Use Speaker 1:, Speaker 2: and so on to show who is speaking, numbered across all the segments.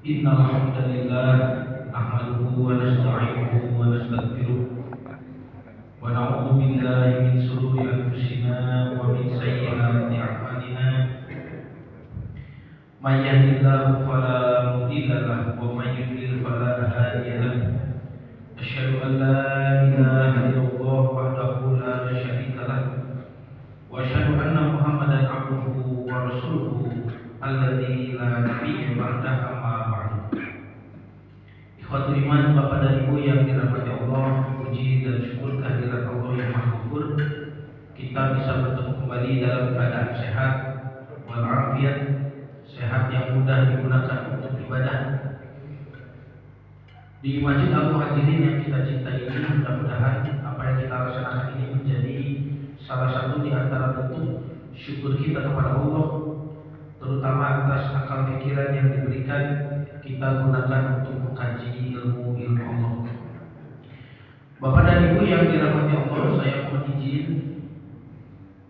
Speaker 1: Innal hamdalillah nahmaduhu wa nasta'inuhu wa nastaghfiruh wa na'udzu billahi min shururi anfusina wa min sayyiati a'malina. May yahdihillahu fala mudilla lahu wa may yudlil fala hadiya lahu. Asyhadu an la ilaha illallah wahdahu la syarika lahu wa asyhadu anna Muhammadan abduhu wa rasuluhu alladzi la nabiyya ba'dahu. Ikhwatul iman, Bapak dan Ibu yang dirahmati Allah, puji dan syukur kehadirat Allah yang Maha Ghafur. Kita bisa bertemu kembali dalam keadaan sehat walafiat, sehat yang mudah digunakan untuk ibadah di Masjid Al-Muhajirin yang kita cintai ini. Mudah-mudahan apa yang kita laksanakan ini menjadi salah satu di antara bentuk syukur kita kepada Allah, terutama atas akal pikiran yang diberikan kita gunakan untuk mengkaji ilmu Allah. Bapak dan Ibu yang dirahmati Allah, saya mohon izin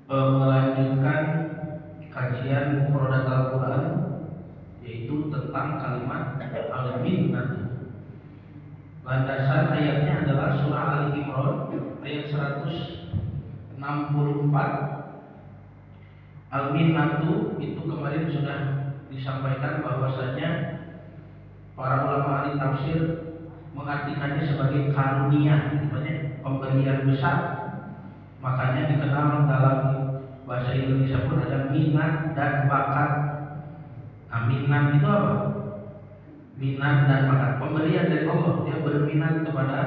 Speaker 1: melanjutkan kajian mufradat Al-Quran, yaitu tentang kalimat al-minnah. Landasan ayatnya adalah surah Ali Imran ayat 164. Al-minnatu itu kemarin sudah disampaikan bahwasanya para ulama ahli tafsir mengartikannya sebagai karunia, pemberian besar. Makanya dikenal dalam bahasa Indonesia pun ada minat dan bakat. Nah, minat itu apa? Minat dan bakat, pemberian dari Allah. Dia berminat kepada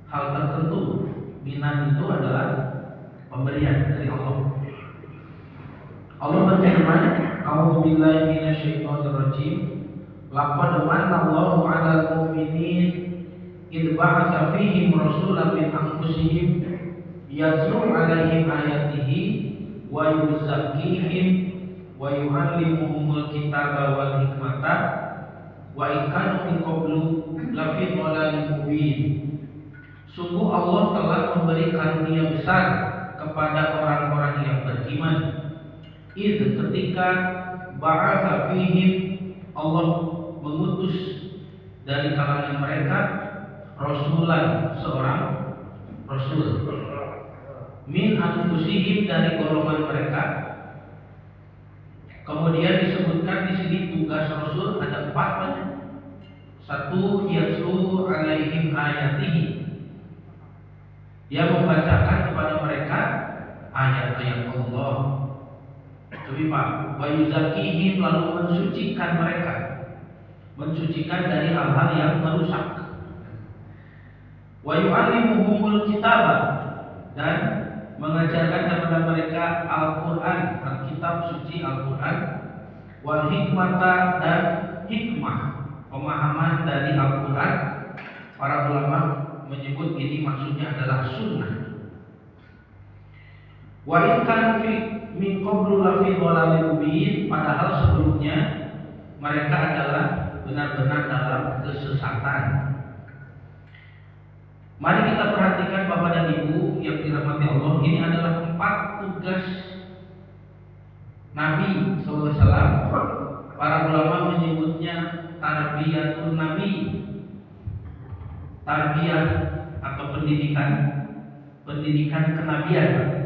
Speaker 1: hal tertentu. Minat itu adalah pemberian dari Allah. Allah berfirman, "A'udzu billahi minasyaitonir rajim. Laqad manna Allahu 'alal mu'minin idh ba'atsa fihim rasulan min anfusihim yatlu 'alaihim ayatihi wa yuzakkihim wa yu'allimuhumul kitaba wal hikmata wa in kanu min qablu lafi dhalalin mubin." Sungguh Allah telah memberi karunia besar kepada orang-orang yang beriman. Ketika ba'atsa fihim, Allah mengutus dari kalangan mereka rasulan, seorang rasul, min anfusihim, dari golongan mereka. Kemudian disebutkan di sini tugas rasul ada 4 banyak. 1, yatlu alaihim ayatihi, dia membacakan kepada mereka ayat-ayat Allah. Tapi Pak, wa yuzakkihim, lalu mensucikan mereka, mensucikan dari hal-hal yang merusak. Wa yu'allimuhumul kitaba, dan mengajarkan kepada mereka Al-Quran, Alkitab suci Al-Quran, wal hikmata, dan hikmah, pemahaman dari Al-Quran. Para ulama menyebut ini maksudnya adalah sunnah. Wa in kanu min qablu lafi dhalalin mubin, padahal sebelumnya mereka adalah benar-benar dalam kesesatan. Mari kita perhatikan Bapak dan Ibu yang dirahmati Allah, ini adalah 4 tugas Nabi SAW. Para ulama menyebutnya tarbiyatun Nabi, tarbiyah atau pendidikan kenabian.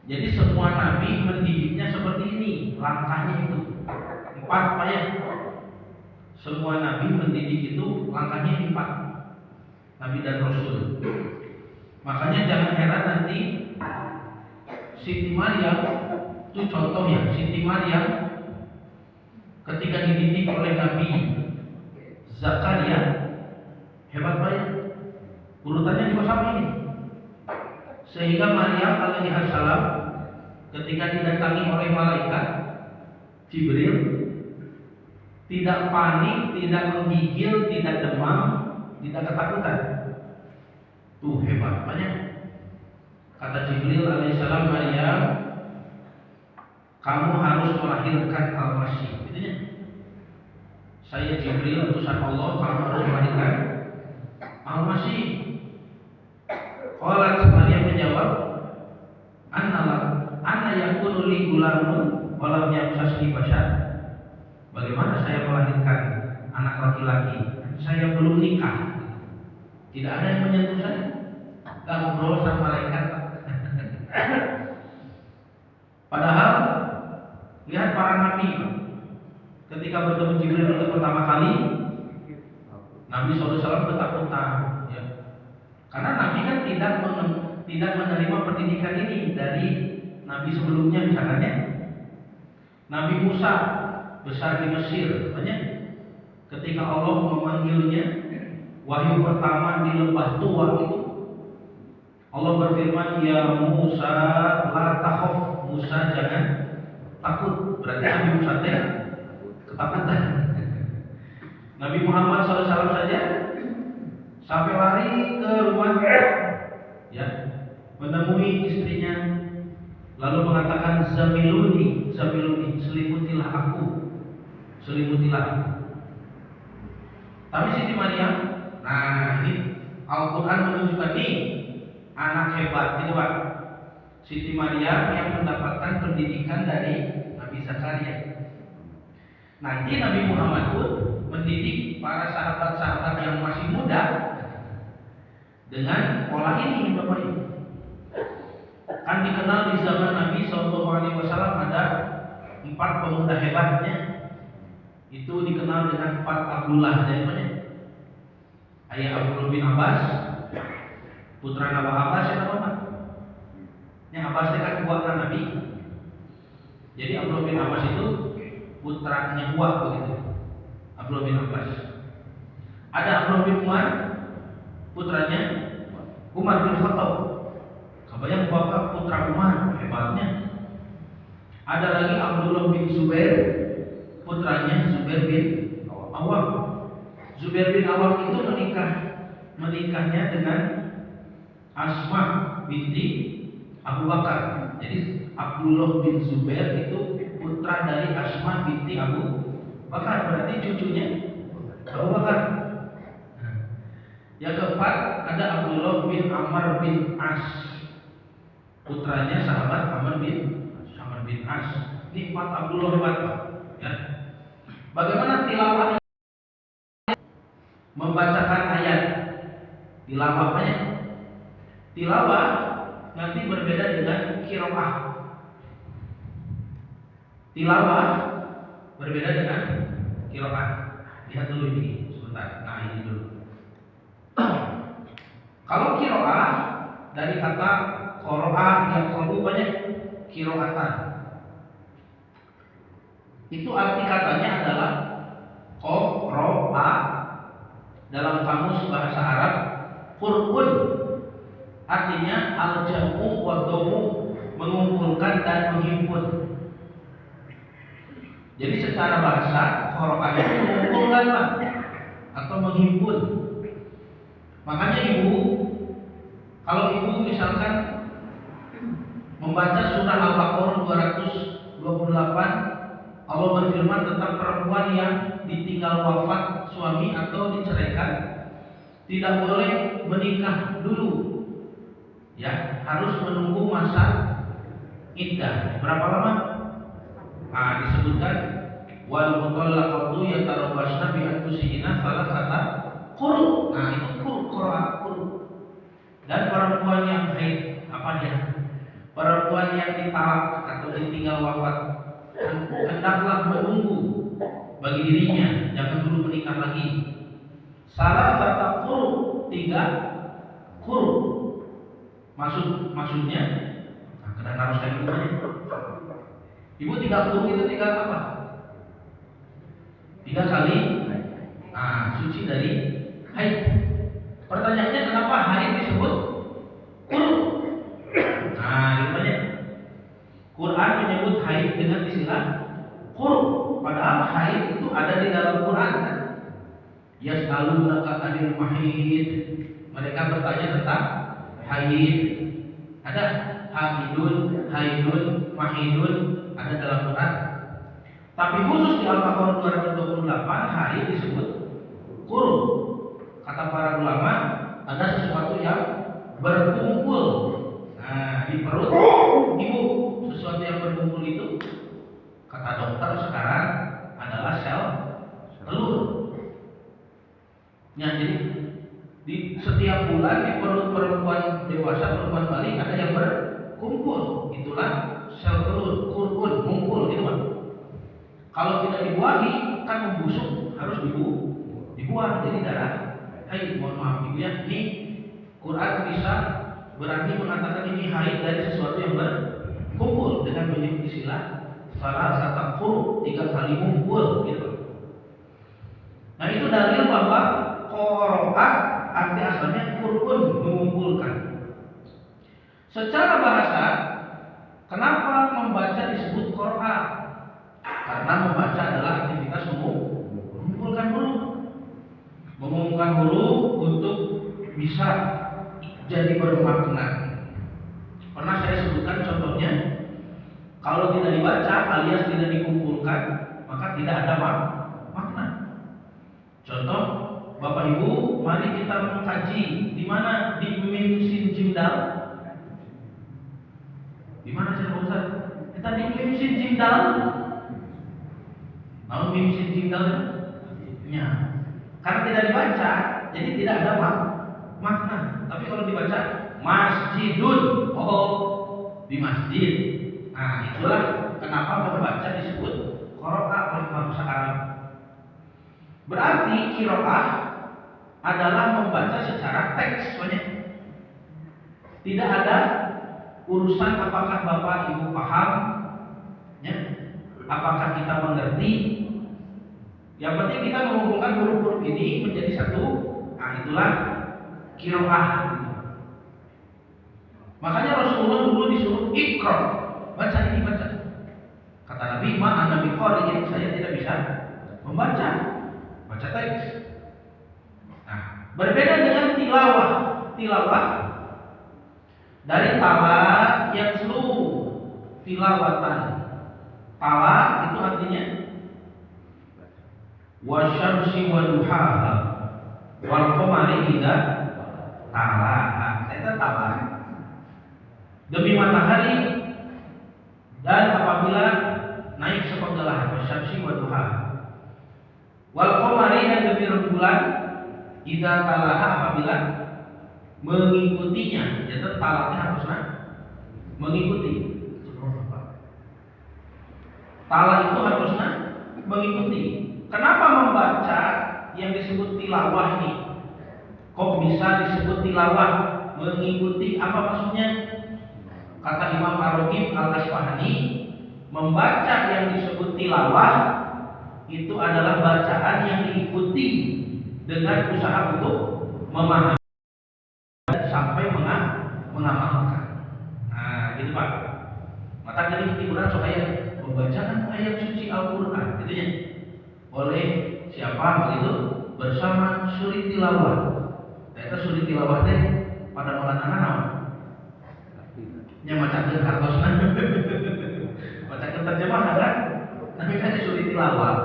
Speaker 1: Jadi semua nabi mendidiknya seperti ini, langkahnya itu 4 Pak ya. Semua nabi mendidik itu langkahnya 4, nabi dan rasul. Makanya jangan heran nanti Siti Maryam itu contoh ya. Siti Maryam ketika dididik oleh Nabi Zakaria, hebat Pak ya. Urutannya juga sama ini. Sehingga Maryam alaihissalam ketika didatangi oleh malaikat Jibril, tidak panik, tidak menggigil, tidak demam, tidak ketakutan. Tuh hebat banyak. Kata Jibril alaihissalam, "Maryam, kamu harus melahirkan Al-Masih." Intinya, saya Jibril utusan Allah, kamu harus melahirkan Al-Masih. Qalat, Maryam menjawab, "Anna yakunu li gulamun wa lam yamsasni bashar." Bagaimana saya melahirkan anak laki-laki? Saya belum nikah. Tidak ada yang menyentuh saya. Gak ngobrol sama malaikat. Padahal lihat para nabi, ketika bertemu Jibril untuk pertama kali, Nabi SAW ketakutan, ya. Karena Nabi kan tidak menerima pendidikan ini dari Nabi sebelumnya, misalnya Nabi Musa besar di Mesir, banyak. Ketika Allah memanggilnya, wahyu pertama di lembah tua itu, Allah berfirman, ya Musa, la takhaf, Musa jangan takut. Berarti Nabi Musa ketakutan. Nabi Muhammad SAW saja sampai lari ke rumah, ya, menemui istrinya, lalu mengatakan, zamiluni, zamiluni, selimutilah aku, selimutilah aku. Tapi Siti Maryam, nah ini Al-Quran menunjukkan nih anak hebat gitu Pak. Siti Maryam yang mendapatkan pendidikan dari Nabi Zakaria. Nanti Nabi Muhammad pun mendidik para sahabat-sahabat yang masih muda dengan pola ini, Bapak Ibu. Kan dikenal di zaman Nabi SAW ada 4 pemuda hebatnya. Itu dikenal dengan 4 Abdullah, namanya. Ayah Abdullah bin Abbas, putra Nabi Abbas, ya Bapak. Ini Abbas itu kan buatan Nabi. Jadi Abdullah bin Abbas itu putranya buah begitu. Abdullah bin Abbas. Ada Abdullah bin Umar, putranya Umar bin Khattab. Kebayang bapak putra Umar, hebatnya. Ada lagi Abdullah bin Zubair, putranya Zubair bin Awam. Zubair bin Awam itu menikahnya dengan Asma binti Abu Bakar. Jadi Abdullah bin Zubair itu putra dari Asma binti Abu Bakar, berarti cucunya Abu Bakar. Yang keempat ada Abdullah bin Amr bin As, putranya sahabat Amr bin As. Ini 4 Abdullah hebat, Pak. Ya. Bagaimana tilawah? Membacakan ayat. Tilawahnya. Tilawah nanti berbeda dengan qiraah. Tilawah berbeda dengan qiraah. Lihat dulu ini sebentar. Nah, ini dulu. Kalau qiraah dari kata qiraah yang qulu banyak qiraatan. Itu arti katanya adalah qira'a dalam kamus bahasa Arab qur'un, artinya al-jam'u wa dhamu, mengumpulkan dan menghimpun. Jadi secara bahasa qira'a itu mengumpulkan Pak, atau menghimpun. Makanya ibu, kalau ibu misalkan membaca surah Al-Baqarah 228, Allah berfirman tentang perempuan yang ditinggal wafat suami atau diceraikan, tidak boleh menikah dulu, ya, harus menunggu masa iddah. Berapa lama? Nah, disebutkan wal mutallaqatu yatarabbasna bi anfusihinna thalathata quru. Nah, itu quru. Dan perempuan yang haid, apa ya? Perempuan yang ditalak atau ditinggal wafat, hendaklah menunggu bagi dirinya, jangan dulu menikah lagi. Salah satu quru, 3 quru. Maksudnya, nah, kena harus kayak gimana? Ibu 3 quru itu 3 apa? 3 kali suci dari haid. Pertanyaannya, kenapa haid disebut quru? Nah, gimana? Quran menyebut haid dengan istilah quru, padahal haid itu ada di dalam Quran kan? Yas'alunaka 'anil mahid. Mereka bertanya tentang haid. Ada haidun, mahidun ada dalam Quran. Tapi khusus di Al-Baqarah 228 haid disebut quru. Kata para ulama, ada sesuatu yang berkumpul. Nah, di perut ibu, sesuatu yang berkumpul itu kata dokter sekarang adalah Ya, jadi di setiap bulan di perut perempuan dewasa, perempuan balik ada yang berkumpul. Itulah sel telur, kurkun, ngumpul gitu Pak. Kalau tidak dibuahi kan membusuk, harus dibuang jadi darah. Haid, mohon maaf Ibu ya. Ini Quran bisa berani mengatakan ini haid dari sesuatu yang berkumpul dengan menyebut istilah salah satu 3 kali ngumpul gitu. Nah itu dalil bahwa qiraah arti asalnya kurkun, mengumpulkan. Secara bahasa, kenapa membaca disebut qiraah? Karena membaca adalah aktivitas mengumpulkan huruf. Mengumpulkan huruf untuk bisa jadi bermakna. Pernah saya sebutkan contohnya, kalau tidak dibaca alias tidak dikumpulkan, maka tidak ada makna. Contoh, Bapak Ibu, mari kita mengkaji di mana di mim sin jim dal. Di mana sih Pak Ustaz? Kita di mim sin jim dal. Mau mim sin jim dal? Ya. Karena tidak dibaca, jadi tidak ada makna. Tapi kalau dibaca masjidun, oh di masjid. Nah, itulah kenapa membaca disebut qiraah oleh bangsa Arab. Berarti qiraah adalah membaca secara teks, banyak. Tidak ada urusan apakah Bapak Ibu paham, ya? Apakah kita mengerti. Yang penting kita mengumpulkan huruf-huruf ini menjadi satu. Nah, itulah qiraah. Makanya Rasulullah dulu disuruh iqra, baca ini baca. Kata Nabi, "Ma ana biqari'in," saya tidak bisa membaca, baca teks. Nah, berbeda dengan tilawah. Tilawah dari tala yang seluruh tilawatan. Tala itu artinya wasyamsi waduhaha wal qamari idza talaha. Itu tala. Demi matahari dan apabila naik sepenggelah, wasyamsi waduhaha. Wal qamari dan demi rembulan idza talaha apabila mengikutinya. Jadi talaknya harusnya mengikuti. Talak itu harusnya mengikuti. Kenapa membaca yang disebut tilawah ini? Kok bisa disebut tilawah? Mengikuti, apa maksudnya? Kata Imam Ar-Raghib Al-Asfahani, membaca yang disebut tilawah itu adalah bacaan yang diikuti dengan usaha untuk memahami sampai mengamalkan. Nah, gitu Pak. Maka jadi hiburan supaya membacakan ayat suci Al-Quran, gitu ya. Oleh siapa begitu? Bersama suri tilawah. Ternyata suri tilawah teh pada Maulana naon? Nya macakeun hartosna. Macakeun terjemahan kan? Tapi kan suri tilawah.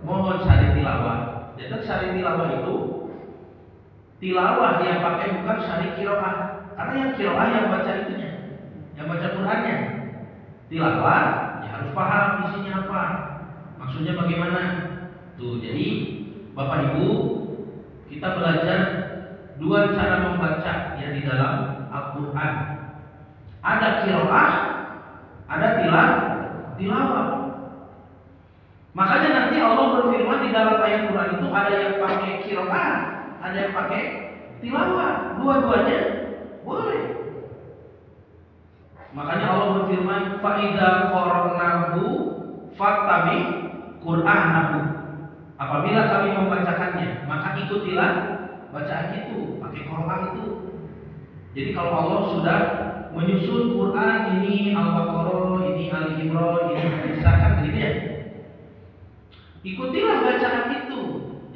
Speaker 1: Mohon sari tilawah. Jadi sari tilawah itu tilawah yang pakai bukan sari qiraah. Karena yang qiraah yang baca itunya, yang baca Qur'annya. Tilawah ya harus paham isinya apa. Maksudnya bagaimana? Tuh, jadi Bapak Ibu, kita belajar dua cara membaca yang di dalam Al-Quran. Ada qiraah, ada tilawah. Makanya nanti Allah berfirman di dalam ayat Quran itu ada yang pakai qiraah, ada yang pakai tilawah. Dua-duanya boleh. Makanya Allah berfirman, "Fa idza qara'nahu fattabi Qur'anahu." Apabila kami membacakannya, maka ikutilah bacaan itu, pakai Quran itu. Jadi kalau Allah sudah menyusun Quran, ini Al-Baqarah, ini Ali Imran, ini An-Nisa, kan begitu ya. Ikutilah bacaan itu.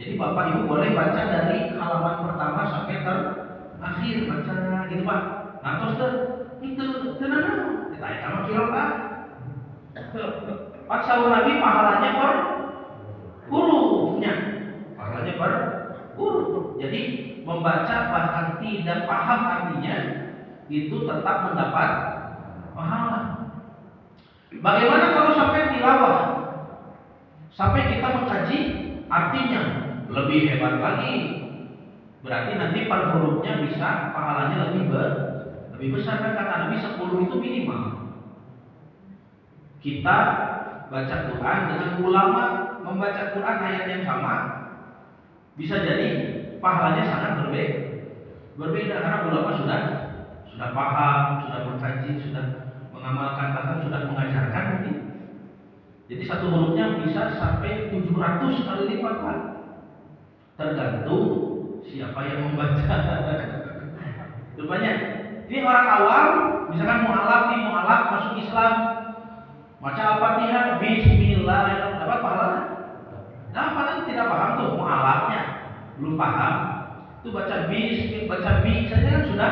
Speaker 1: Jadi Bapak Ibu boleh baca dari halaman pertama sampai terakhir baca gitu Pak. Nah terus itu tenang, kita sama qiraah. Pas sahur Nabi pahalanya per hurufnya, pahalanya per huruf. Jadi membaca bahkan tidak paham artinya itu tetap mendapat pahala. Bagaimana kalau sampai tilawah? Sampai kita mengkaji artinya, lebih hebat lagi. Berarti nanti per hurufnya bisa pahalanya lebih besar kan, kata Nabi 10 itu minimal. Kita baca Quran dengan ulama membaca Quran ayat yang sama, bisa jadi pahalanya sangat berbeda karena ulama sudah paham, sudah mengkaji, sudah mengamalkan, bahkan sudah mengajarkan mungkin. Jadi satu hurufnya bisa sampai 700 kali lipat Pak. Tergantung siapa yang membaca. Rupanya ini orang awam, misalkan mualaf masuk Islam, baca Al-Fatihah, Bismillah, dapat pahala? Dapat, kan tidak paham tuh mualafnya, belum paham. Itu baca bi saja kan sudah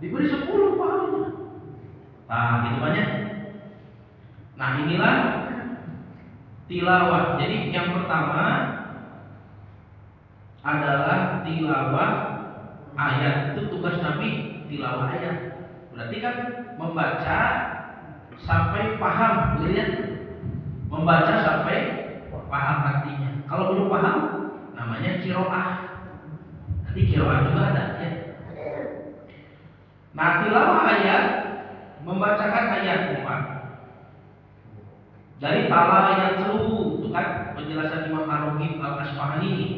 Speaker 1: diberi 10 pahalanya. Nah, gitu banyak. Nah, inilah tilawah. Jadi yang pertama adalah tilawah ayat. Itu tugas Nabi, tilawah ayat. Berarti kan membaca sampai paham, lihat. Membaca sampai paham artinya. Kalau belum paham, namanya qiraah. Nanti qiraah juga ada ya. Nah, tilawah ayat, membacakan ayat Pak. Dari tala ayat seluruh, itu kan penjelasan Imam Ar-Raghib Al-Asfahani ini.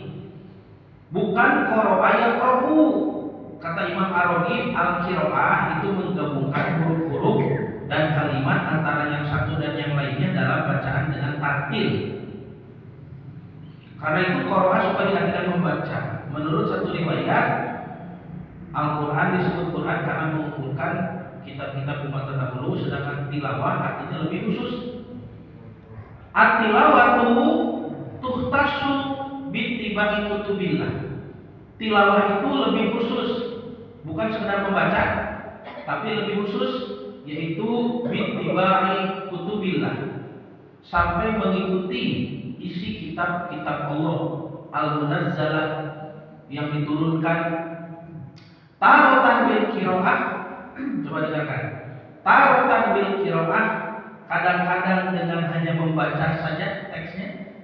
Speaker 1: Bukan qiraah ayat qirahu. Kata Imam Ar-Raghib, al-qiraah itu menggabungkan huruf-huruf dan kalimat antara yang satu dan yang lainnya dalam bacaan dengan tartil. Karena itu qiraah suka diartikan membaca. Menurut satu riwayat, Al-Quran disebut Quran karena mengumpulkan kitab-kitab umat terdahulu, sedangkan tilawah artinya lebih khusus. At-tilawatu tuhtasu bittiba'i kutubillah. Tilawah itu lebih khusus, bukan sekedar membaca, tapi lebih khusus, yaitu bittiba'i kutubillah, sampai mengikuti isi kitab-kitab Allah al-munazzalah yang diturunkan. Tarotan bil qiraah, coba dengarkan. Tarotan bil qiraah, kadang-kadang dengan hanya membaca saja teksnya.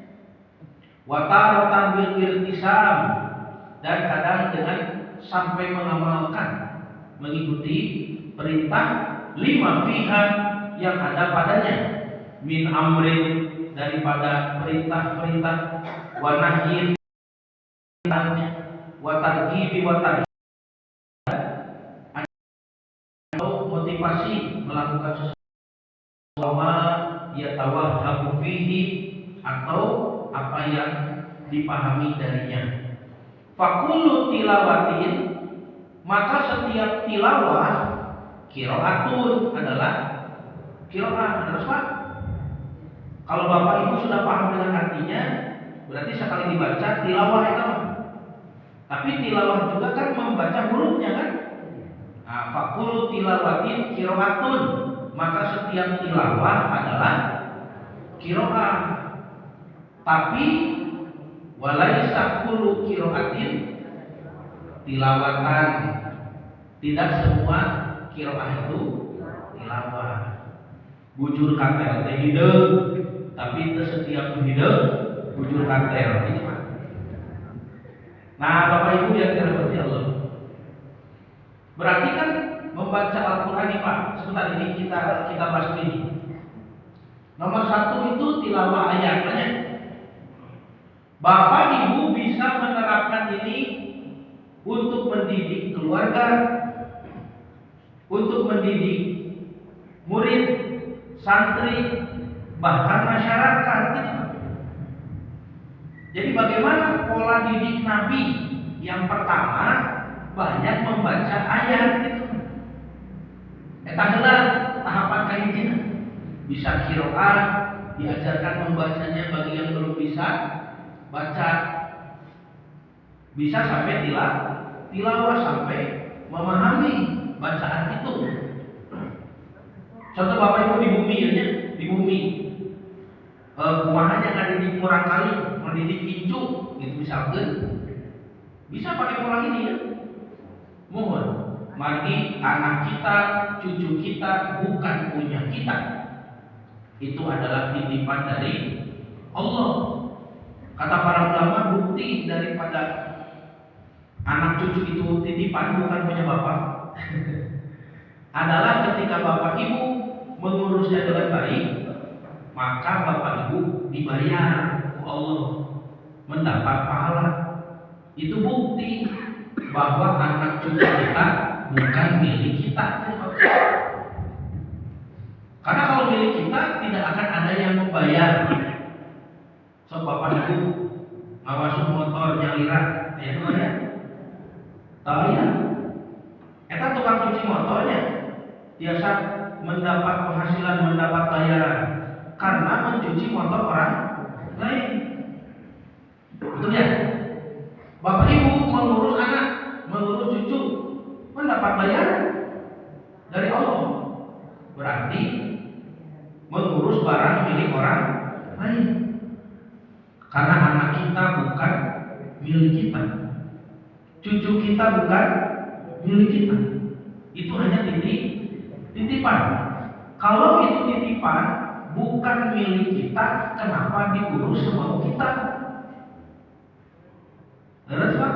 Speaker 1: Wa tarotan bil irtisam, dan kadang dengan sampai mengamalkan, mengikuti perintah lima fiha yang ada padanya, min amrin, daripada perintah-perintah, wa nahyin, wa targhibi wa tarhib, atau motivasi melakukan sesuatu, yatawahhabu fihi, atau apa yang dipahami darinya. Fakullu tilawatin, maka setiap tilawah, qiraatun adalah qiraah, terus Pak. Kalau Bapak Ibu sudah paham dengan artinya, berarti sekali dibaca tilawah itu. Tapi tilawah juga kan membaca hurufnya kan? Nah, fakullu tilawatin qiraatun, maka setiap tilawah adalah qiraah. Tapi walaisa kullu qiraatin tilawatan, tidak semua qiraah itu tilawah. Bujur katel teh hideung, tapi teu setiap hideung bujur katel itu mah. Nah, Bapak Ibu yang dirahmati Allah, berarti kan membaca Al-Qur'an ini Pak, sebentar ini kita bahas ini. Nomor 1 itu tilawah ayat, banyak. Bapak Ibu bisa menerapkan ini untuk mendidik keluarga, untuk mendidik murid, santri, bahkan masyarakat. Jadi bagaimana pola didik Nabi? Yang pertama, banyak membaca ayat itu. Eta heula tahapan kahijina. Bisa qiraah, diajarkan membacanya bagi yang belum bisa baca, bisa sampai tilawah, sampai memahami bacaan itu. Contoh Bapak Ibu di bumi ya, di bumi kumaha yang ada di murang kali mendidik incu gitu misalkan, bisa pakai pola ini ya. Mohon mari anak kita, cucu kita bukan punya kita, itu adalah titipan dari Allah. Kata para ulama, bukti daripada anak cucu itu titipan bukan punya bapak adalah ketika bapak ibu mengurusnya dengan baik, maka bapak ibu dibayar Allah, mendapat pahala. Itu bukti bahwa anak cucu kita bukan milik kita. Karena kalau milik kita tidak akan ada yang membayar. So bapak ibu ngawasuh motor nyaliran, ya ya. Tahu ya? Eta tukang cuci motornya biasa mendapat penghasilan, mendapat bayaran karena mencuci motor orang lain. Betul ya? Bapak ibu mengurus anak, mengurus cucu, mendapat bayaran dari Allah. Berarti mengurus barang milik orang lain. Karena anak kita bukan milik kita, cucu kita bukan milik kita. Itu hanya titipan. Kalau itu titipan bukan milik kita, kenapa diurus semau kita? Terus Pak,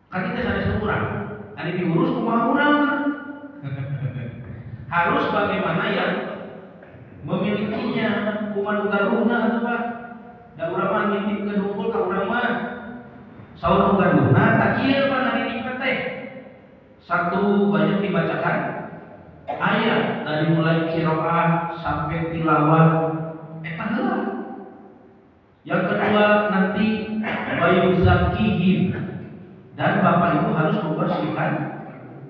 Speaker 1: kan kita sadar sekurang, ada diurus kumaha urang. Harus bagaimana yang memilikinya, kumaha garuhna atuh Pak. Da urang mah nitipkeun hungkul ka urang mah. Saur garuhna tak kieu mah hari nikmat teh. Satu banyak dibacakan ayat dari mulai qiraah sampai tilawah eta heula. Yang kedua nanti bayu zakihim, dan bapak ibu harus membersihkan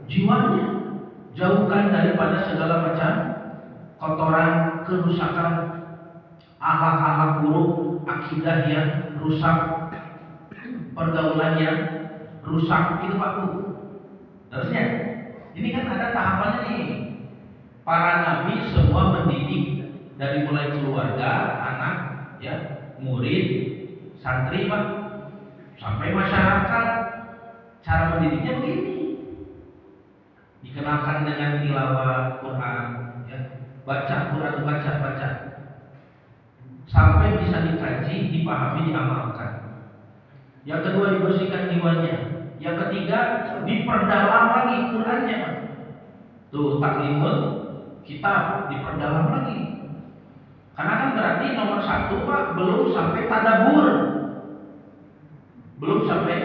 Speaker 1: jiwanya, jauhkan daripada segala macam kotoran, kerusakan, akhlak-akhlak buruk, akidah yang rusak, pergaulan yang rusak, itu Pak Bu. Terusnya, ini kan ada tahapannya nih. Para nabi semua mendidik dari mulai keluarga, anak, ya, murid, santri Pak, sampai masyarakat. Cara mendidiknya begini. Dikenalkan dengan tilawah Quran, ya, baca Quran, baca, sampai bisa dikaji, dipahami, diamalkan. Yang kedua dibersihkan jiwanya. Yang ketiga diperdalam lagi Qurannya. Tuh taklimul kitab diperdalam lagi. Karena kan berarti nomor satu Pak belum sampai tadabbur, belum sampai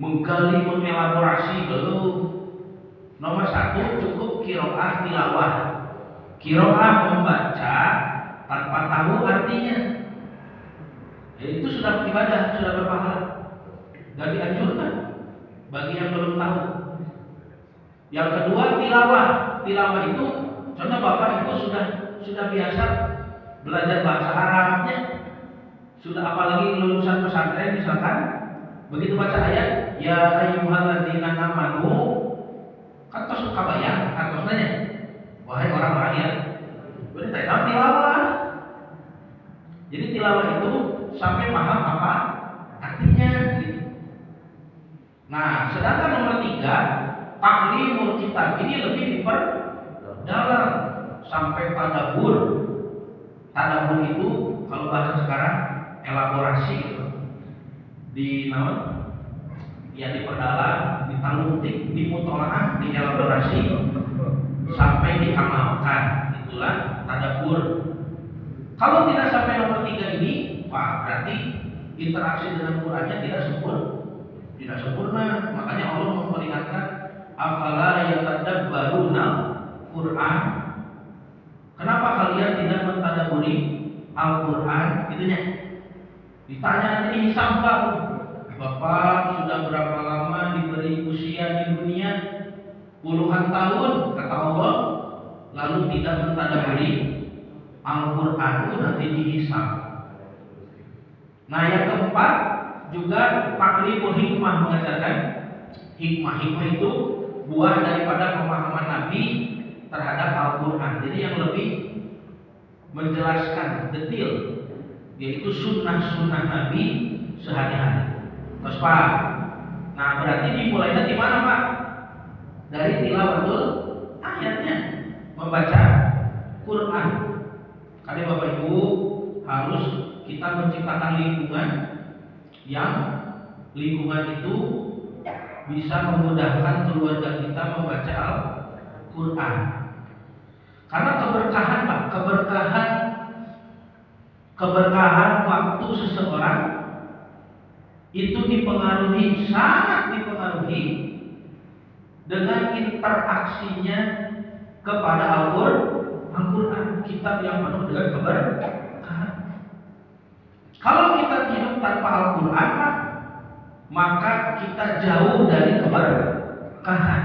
Speaker 1: menggali, mengelaborasi, belum. Nomor satu cukup qiraah tilawah. Qiraah membaca tanpa tahu artinya. Itu sudah ibadah, sudah berpahala. Dan dianjurkan bagi yang belum tahu. Yang kedua tilawah. Tilawah itu contoh Bapak itu sudah biasa belajar bahasa Arabnya. Sudah apalagi lulusan pesantren misalkan, begitu baca ayat ya ayyuhalladzina amanu, kan tos kabayang, kan tos nanya, wahai orang-orang yang berarti tahu tilawah. Jadi tilawah itu sampai paham apa artinya gitu. Nah, sedangkan nomor 3 taklimul kitab ini lebih diperdalam sampai tadabbur. Tadabbur itu kalau bahasa sekarang elaborasi gitu. Di naon? Ya diperdalam, ditaluntik, dimutolaah, dielaborasi sampai diamalkan. Itulah tadabbur. Kalau tidak sampai nomor 3 ini, wah berarti interaksi dengan Qurannya tidak sempurna. Makanya Allah memperingatkan, afala yatadabbaruna Quran. Kenapa kalian tidak mentadabburi Al-Quran? Itunya. Ditanya nanti hisab Bapak sudah berapa lama diberi usia di dunia? Puluhan tahun, kata Allah. Lalu tidak mentadabburi Al-Quran, itu nanti dihisab. Nah yang keempat juga takliful hikmah, mengajarkan hikmah. Hikmah itu buah daripada pemahaman Nabi terhadap Al-Quran. Jadi yang lebih menjelaskan detail, yaitu sunnah-sunnah Nabi sehari-hari. Terus Pak, nah berarti dimulai dari mana Pak? Dari tilawatul ayatnya, membaca Quran. Karena Bapak Ibu harus kita menciptakan lingkungan yang lingkungan itu bisa memudahkan keluarga kita membaca Al-Quran. Karena keberkahan Pak, keberkahan waktu seseorang itu sangat dipengaruhi dengan interaksinya kepada Al-Quran, kitab yang penuh dengan keberkahan. Kalau kita hidup tanpa Al-Quran, maka kita jauh dari keberkahan.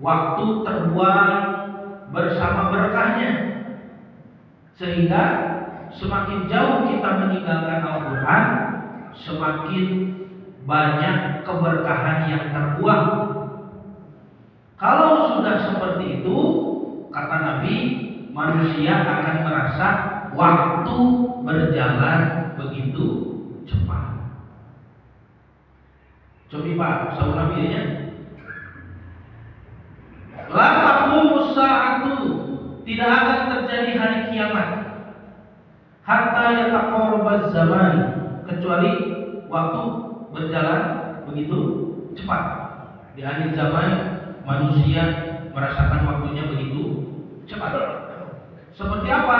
Speaker 1: Waktu terbuang bersama berkahnya, sehingga semakin jauh kita meninggalkan Al-Quran, semakin banyak keberkahan yang terbuang. Kalau sudah seperti itu, kata Nabi, manusia akan merasa waktu berjalan begitu cepat. Coba Pak, sahur Nabi ya. La taqumus sa'atu, tidak akan terjadi hari kiamat hatta yataqarrabaz zaman, kecuali waktu berjalan begitu cepat. Di akhir zaman manusia merasakan waktunya begitu cepat. Seperti apa?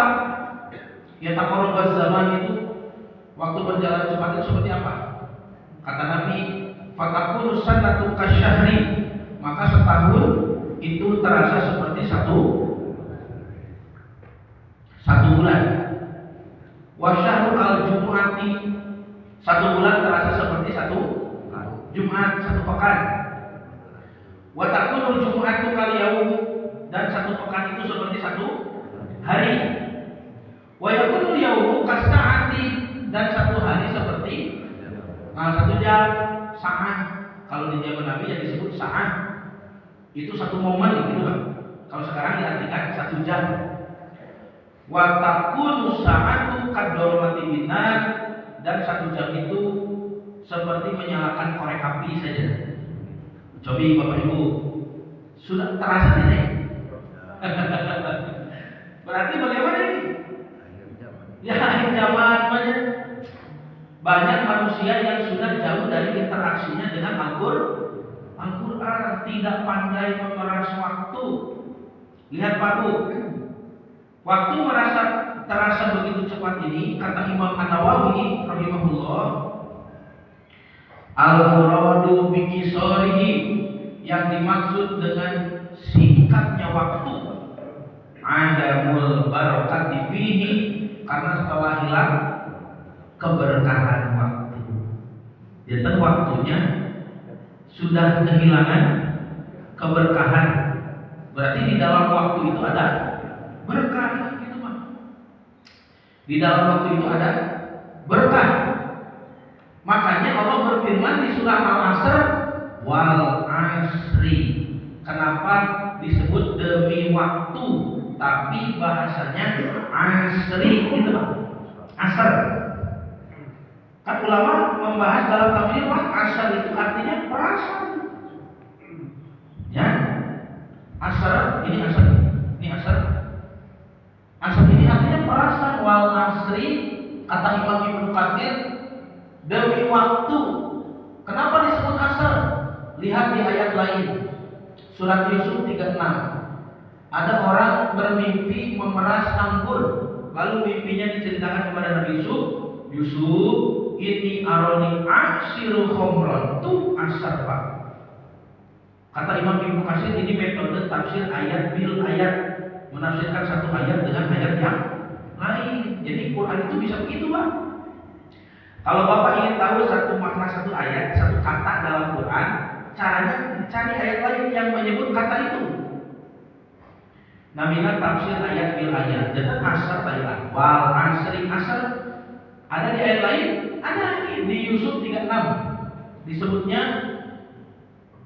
Speaker 1: Yataqarrabaz zaman itu, waktu berjalan cepat itu seperti apa? Kata Nabi, fatakunu sanatu kasyahri, maka setahun itu terasa seperti satu bulan. Wasyahrul al-jumu'ati, satu bulan terasa seperti satu Jumat, satu pekan. Wa takunul jumu'atu kal yaum, dan satu pekan itu seperti satu hari. Wa yakunul yaumu kasa'ati, dan satu hari seperti satu jam, sa'ah. Kalau di zaman Nabi yang disebut sa'ah, itu satu momen gitu kan. Kalau sekarang diartikan satu jam. Wa takunu sa'atu kadormati binar, dan satu jam itu seperti menyalakan korek api saja. Coba Bapak Ibu, sudah terasa tidak? Berarti bagaimana ini? Ya, akhir zaman banyak manusia yang sudah jauh dari interaksinya dengan Al-Quran, tidak pandai memeras waktu. Lihat Pak Bu, waktu terasa begitu cepat ini, kata Imam An-Nawawi rahimahullah, al-muradu bikisorihi, yang dimaksud dengan singkatnya waktu, adamul barakati fihi, karena setelah hilang keberkahan waktu. Jadi waktunya sudah kehilangan keberkahan. Berarti di dalam waktu itu ada berkah, gitu Pak. Di dalam waktu itu ada berkah. Makanya Allah berfirman di surah Al-Asr, wal asri. Kenapa disebut demi waktu, tapi bahasanya asri, gitu Pak. Asr. Kan ulama membahas dalam tafsir, asar itu artinya perasaan. Ya, asar ini artinya perasaan. Wal asri, kata Imam Ibnu Katsir, demi waktu. Kenapa disebut asar? Lihat di ayat lain, surat Yusuf 36. Ada orang bermimpi memeras anggur, lalu mimpinya diceritakan kepada Nabi Yusuf. Ini aroni aksiru khomron, itu asar Pak. Kata Imam Ibnu Katsir, ini metode tafsir ayat bil ayat, menafsirkan satu ayat dengan ayat yang lain. Jadi Quran itu bisa begitu Pak. Kalau Bapak ingin tahu satu makna satu ayat, satu kata dalam Quran, caranya cari ayat lain yang menyebut kata itu. Namanya tafsir ayat bil ayat. Jadi asar Thailand, wal asri, asar ada di ayat lain, ada di Yusuf 36 disebutnya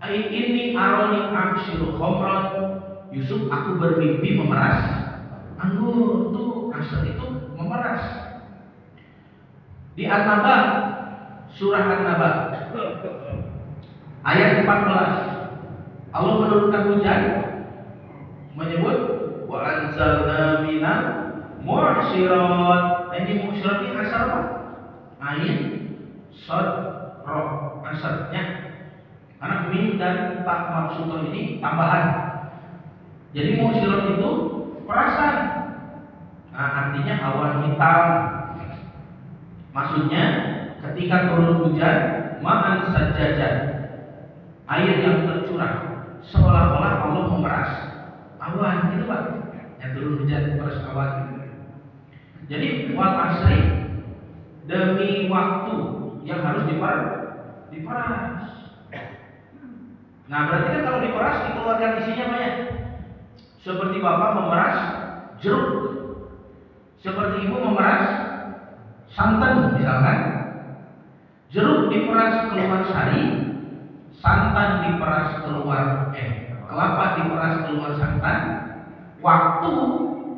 Speaker 1: ini aroni amshiru khomron, Yusuf aku bermimpi memeras anggur. Itu asar, itu memeras. Di An-Naba, surah An-Naba ayat 14, Allah menurunkan hujan, menyebut wa anzalna minal Mu'syirat. Ini mu'syirat ini asal apa? Ain, sod, roh, asalnya. Karena mim dan tak mabsutoh ini tambahan. Jadi mu'syirat itu perasan. Nah, artinya awan hitam. Maksudnya ketika turun hujan, ma'an sajjajan, air yang tercurah, seolah-olah Allah memeras awan, gitu Pak. Yang turun hujan memeras awan. Jadi wal asri, demi waktu yang harus diperas. Nah, berarti kan kalau diperas dikeluarkan isinya banyak. Seperti Bapak memeras jeruk, seperti Ibu memeras santan misalkan. Jeruk diperas keluar sari, santan diperas keluar kelapa diperas keluar santan, waktu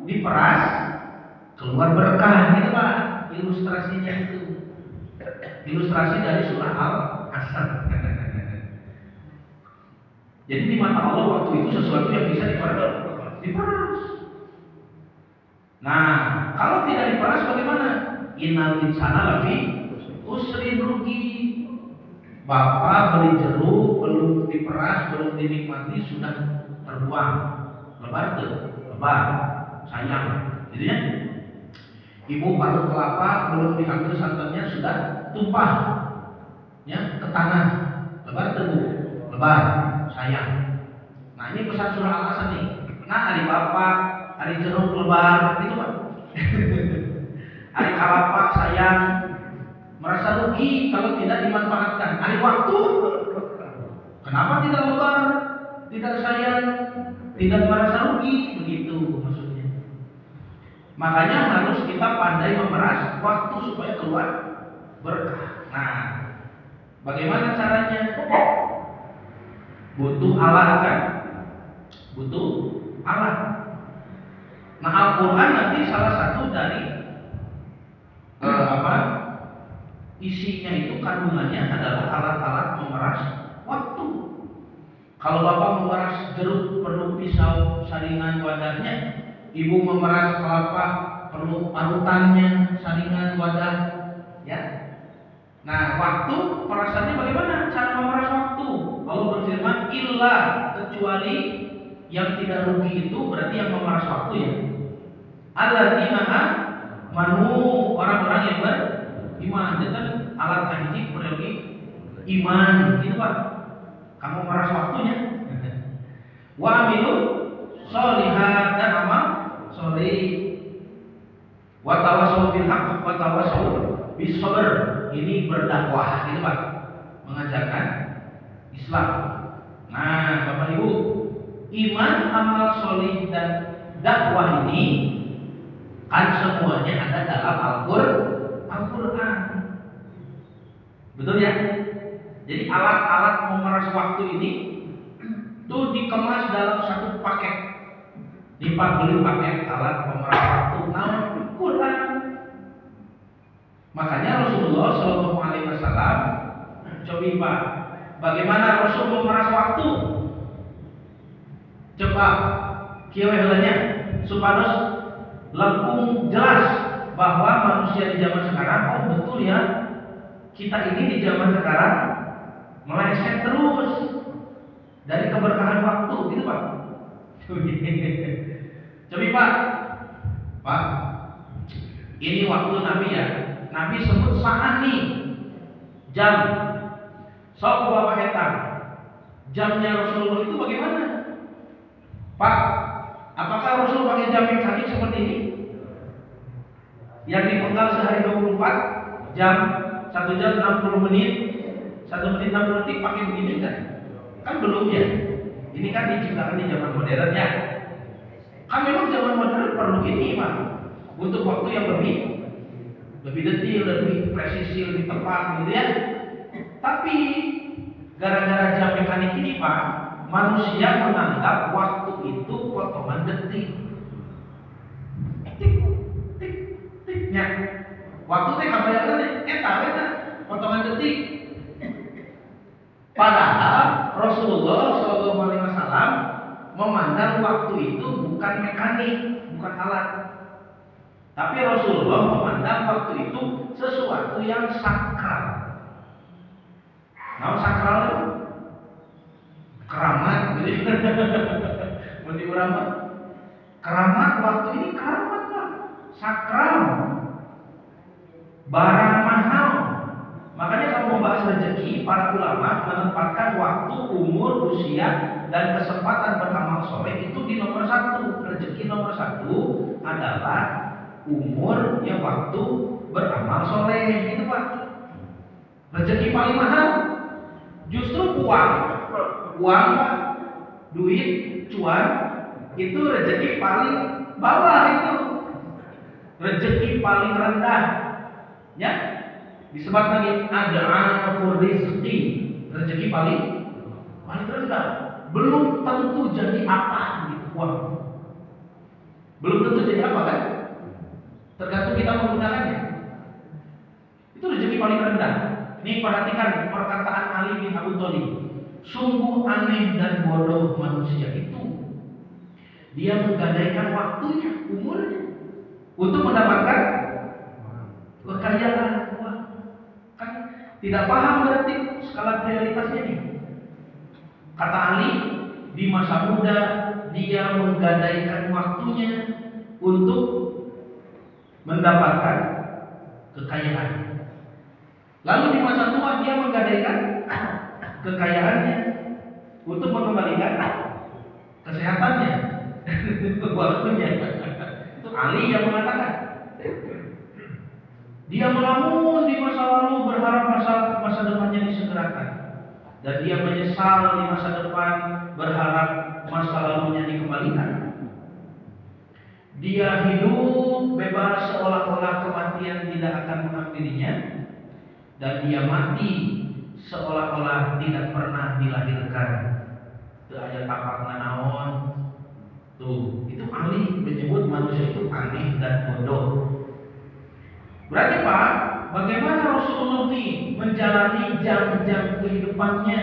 Speaker 1: diperas keluar berkah, gitu Pak. Ilustrasinya itu ilustrasi dari surah Al-Asr. Jadi di mata Allah waktu itu sesuatu yang bisa diperas. Nah, kalau tidak diperas bagaimana? Innal insana lafi usrin, rugi. Bapak beli jeruk belum diperas, belum dinikmati sudah terbuang, lebar tuh, lebar, sayang, gitu ya. Ibu parut kelapa belum diambil santannya sudah tumpah, ya, ke tanah, lebar tuh, lebar, sayang. Nah, ini pesan surah Al-Asr nih. Nah, hari bapak, hari jeruk lebar, gitu Pak. Hari kelapa sayang, merasa rugi kalau tidak dimanfaatkan. Hari waktu, kenapa tidak lebar, tidak sayang, tidak merasa rugi, begitu maksudnya. Makanya harus kita pandai memeras waktu supaya keluar berkah. Nah, bagaimana caranya? Butuh alat kan? Butuh alat. Nah, Al-Quran nanti salah satu dari isinya itu kandungannya adalah alat-alat memeras waktu. Kalau Bapak memeras jeruk perlu pisau saringan wadahnya, Ibu memeras kelapa perlu parutannya, saringan wadah, ya. Nah, waktu perasaannya bagaimana? Cara memeras waktu. Allah berfirman, illa, kecuali yang tidak rugi itu berarti yang memeras waktu, ya. Alladzina amanu, orang-orang yang beriman. Itu kan alat haji berarti iman, gitu Pak. Kamu memeras waktunya. Wa amilu sholihat, dan amal sholih. Wa tawassaw bil haqq wa tawassaw bis sabr. Ini berdakwah, gitu Pak. Mengajarkan Islam. Nah, Bapak Ibu, iman, amal sholih dan dakwah ini kan semuanya ada dalam Al-Quran. Betul ya? Jadi alat-alat memeras waktu ini itu dikemas dalam satu paket. Beli paket alat memeras waktu Al-Quran. Makanya Rasulullah SAW, coba Pak, bagaimana Rasul memeras waktu? Coba kieu heulanya supados langkung jelas bahwa manusia di zaman sekarang, oh betul ya, kita ini di zaman sekarang meleset terus dari keberkahan waktu, gitu Pak. Coba Pak, ini waktu Nabi ya. Nabi sebut saat nih, jam. Sok Bapak etang. Jamnya Rasulullah itu bagaimana? Pak, apakah Rasul pakai jam yang canggih seperti ini? Yang dipenggal sehari 24 jam, 1 jam 60 menit, 1 menit 60 detik, pakai begini kan? Kan belum ya. Ini kan diciptakan di zaman modern ya. Kan memang zaman modern perlu ini Pak. Butuh waktu yang lebih detail, lebih presisi, lebih tepat, gitu ya. Tapi gara-gara jam mekanik ini Pak, manusia menganggap waktu itu potongan detik. Tik, tik, tiknya. Waktu teh kabayangna eta potongan detik. Padahal Rasulullah SAW memandang waktu itu bukan mekanik, bukan alat. Tapi Rasulullah memandang waktu itu sesuatu yang sakral. Nah, sakral itu keramat, gitu. Menurut ulama, keramat waktu ini keramat lah, sakral, barang mahal. Makanya kalau membahas rezeki, para ulama menempatkan waktu, umur, usia, dan kesempatan beramal soleh itu di nomor satu. Rezeki nomor satu adalah umur, yang waktu, beramal soleh, gitu Pak. Rezeki paling mahal justru uang Pak, duit, cuan, itu rezeki paling bawah itu. Rezeki paling rendah, ya. Disebut lagi ada anafur rizki, rezeki paling rendah. Belum tentu jadi apa gitu uang. Belum tentu jadi apa kan? Tergantung kita menggunakannya. Itu rezeki paling rendah. Ini perhatikan perkataan Ali bin Abi Thalib. Sungguh aneh dan bodoh manusia itu. Dia menggadaikan waktunya, umurnya untuk mendapatkan kekayaan. Kan tidak paham berarti skala prioritasnya ini. Kata Ali, di masa muda dia menggadaikan waktunya untuk mendapatkan kekayaan. Lalu di masa tua dia menggadaikan kekayaannya untuk mengembalikan kesehatannya. Waktunya. Itu Ali yang mengatakan. Dia melamun di masa lalu berharap masa depannya disegerakan, dan dia menyesal di masa depan berharap masa lalunya dikembalikan. Dia hidup bebas seolah-olah kematian tidak akan menghampirinya, dan dia mati seolah-olah tidak pernah dilahirkan. Itu ayat tapak naon. Tuh, itu Ali menyebut manusia itu aneh dan bodoh. Berarti Pak, bagaimana Rasulullah ini menjalani jam-jam kehidupannya?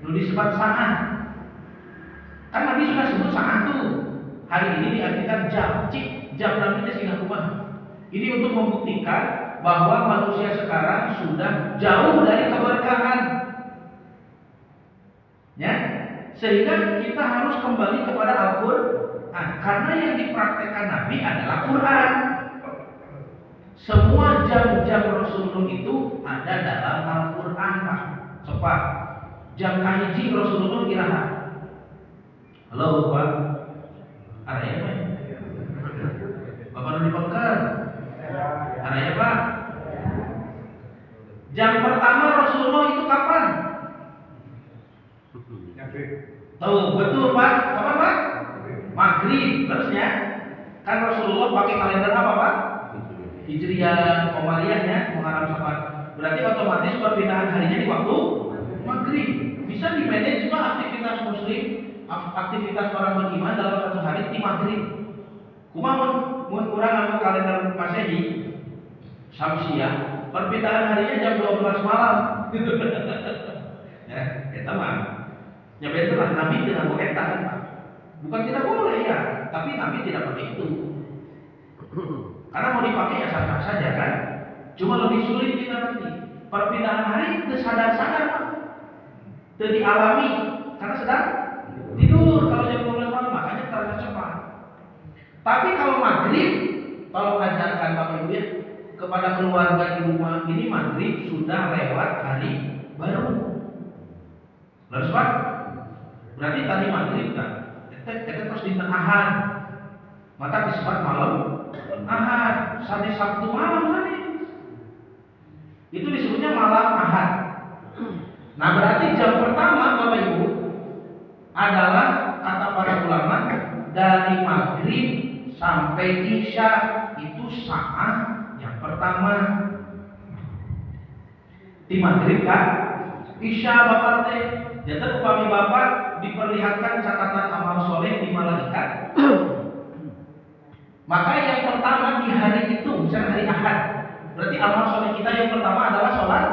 Speaker 1: Lalu disebut saat. Kan Nabi sudah sebut saat tuh. Hari ini diartikan jam. Jam namanya singgah rumah. Ini untuk membuktikan bahwa manusia sekarang sudah jauh dari keberkahan. Ya, sehingga kita harus kembali kepada Al-Quran. Karena yang dipraktekkan Nabi adalah Quran. Semua jam-jam Rasulullah itu ada dalam Al-Quran Pak. Coba jam kahiji Rasulullah kiraha. Halo Pak, ada ya Pak? Bapak udah dipeker? Ada ya Pak? Jam pertama Rasulullah itu kapan? Tahu betul Pak? Kapan Pak? Maghrib. Terusnya kan Rasulullah pakai kalender apa Pak? Hijriah, Qamariyahnya, Muharram Safar. Berarti otomatis perpindahan harinya di waktu maghrib. Bisa dimanage juga aktivitas muslim, aktivitas orang beriman dalam satu hari di maghrib. Kumaha mun urang nganggo kalender Masehi, Syamsiah, perpindahan harinya jam 12 malam. Ya, eta mah. Ya betul lah, Nabi tidak boleh eta kan, Pak. Bukan tidak boleh ya, tapi Nabi tidak pakai itu. Karena mau dipakai ya sah-sah saja kan. Cuma lebih sulit kita nanti. Perpindahan hari itu sadar-sadar Pak. Itu dialami karena sedang tidur kalau jam 12 malam, makanya terasa cepat. Tapi kalau maghrib, tolong ajarkan Bapak Ibu ya kepada keluarga di rumah ini, maghrib sudah lewat hari baru. Lalu Pak, berarti tadi maghrib kan? Kita terus di tengahan. Maka disebut malam Ahad, sampai Sabtu malam kan? Itu disebutnya malam Ahad. Nah berarti jam pertama Bapak Ibu adalah kata para ulama dari maghrib sampai isya, itu saat yang pertama. Di maghrib kan? Isya Bapak teh. Jadi upami Bapak diperlihatkan catatan amal soleh di malaikat. Maka yang pertama di hari itu, misalnya hari Ahad, berarti amal soleh kita yang pertama adalah sholat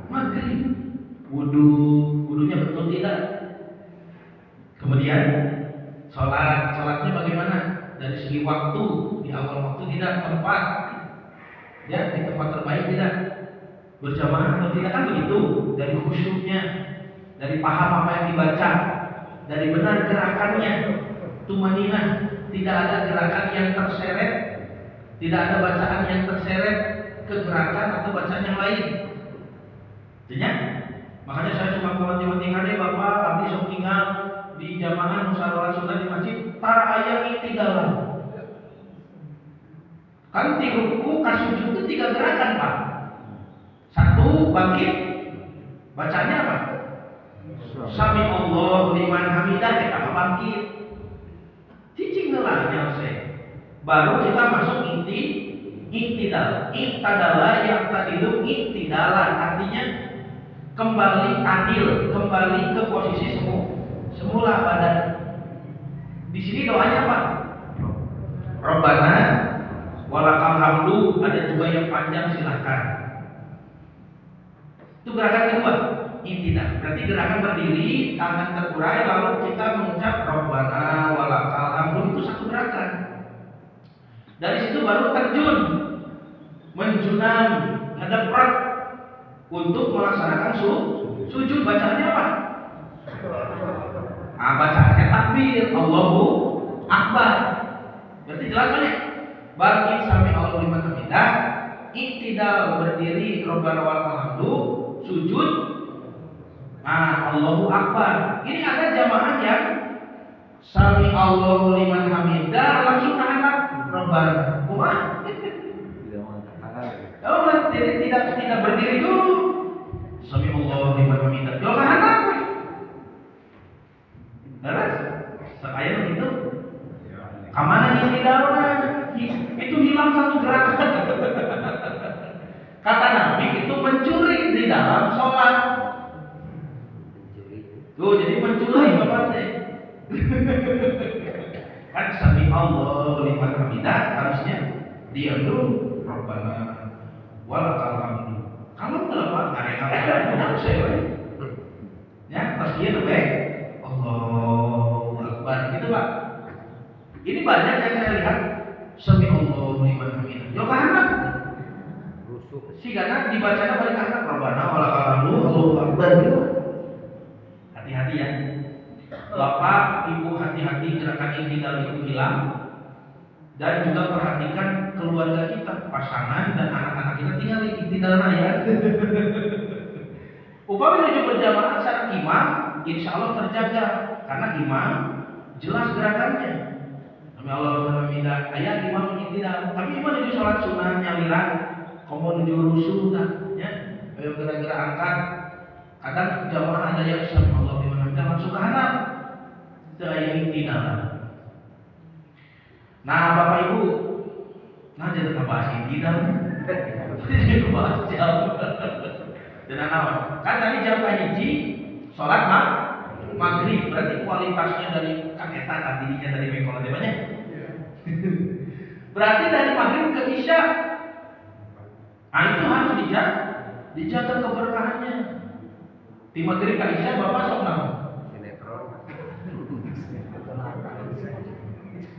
Speaker 1: maghrib. Wudunya betul tidak? Kemudian sholatnya bagaimana? dari segi waktu, di awal waktu tidak, tempat, ya di tempat terbaik tidak, berjamaah atau tidak kan begitu, dari khusyuknya, dari paham apa yang dibaca, dari benar gerakannya, tumaninah, tidak ada gerakan yang terseret, tidak ada bacaan yang terseret ke gerakan atau bacaan yang lain. Jadinya, makanya saya suka mewanti-wanti kade Bapak, abdi sok tinggal di jamaah musyawarah sunnah di masjid, tara aya iktidalan. Kan di ruku kasujud itu 3 gerakan Pak. 1 bangkit, bacanya apa? Sami Allahu liman hamidah, kita bangkit. Cicing ngelahnya saya. Baru kita masuk iktidal. Iktidala yang tadi itu iktidalan, artinya kembali adil, kembali ke posisi semula badan. Di sini doanya apa? Rabbana walakal hamdu, ada juga yang panjang, silahkan. Itu gerakan kedua, iktidal. Berarti gerakan berdiri, tangan terurai, lalu kita mengucap Rabbana walakal hamdu, itu satu gerakan. Dari situ baru terjun, menjunam, ngedeprak untuk melaksanakan sujud. Bacaannya apa? Bacaannya takbir, Allahu Akbar. Berarti jelas kan ya? Bangkit sami Allahu liman hamidah, iktidal berdiri Rabbana walakal hamdu, sujud Allahu Akbar. Ini ada jamaah yang sami Allahu liman hamidah langsung angkat Rabbana. Jadi tidak berdiri dulu. Sami Allahu liman hamidah. Jangan anak. Beres? Sekaya begitu. Kamana iktidalna? Itu hilang satu gerakan. Kata Nabi itu mencuri di dalam sholat. Tuh jadi mencuri Bapak teh. Kan sami Allahu liman hamidah harusnya dia dulu Rabbana walakal hamdu. Kalau kenapa karya saya ya pas dia lebih Allahu Akbar gitu Pak. Ini banyak yang saya lihat sami Allahu liman hamidah. Yo kahanak si karena dibacanya balik kahanak Rabbana walakal hamdu Allahu Akbar gitu. Hati-hati ya. Bapak, Ibu hati-hati gerakan iktidal itu hilang. Dan juga perhatikan keluarga kita, pasangan dan anak-anak kita tinggal di iktidal ya. Upami menuju berjamaah saat imam, insya Allah terjaga karena imam jelas gerakannya. Sami Allahu liman hamidah, ayat imam iktidal. Tapi imam menuju sholat sunnah nyaliran, kamu menuju rusuh kan, ya. Ayo gerak-gerak angkat. Kadang jamaah ada yang sami Allahu liman hamidah langsung ke anak. Saya iktidal. Nah Bapak Ibu, nah jadi ngebahas iktidal. Jadi ngebahas jam. Dan anak, kan tadi jam hiji sholat maghrib, berarti kualitasnya dari kaketa tadinya dari mekola banyak. Berarti dari maghrib ke isya, itu harus dijaga keberkahannya. Di maghrib ke isya Bapak sok naon?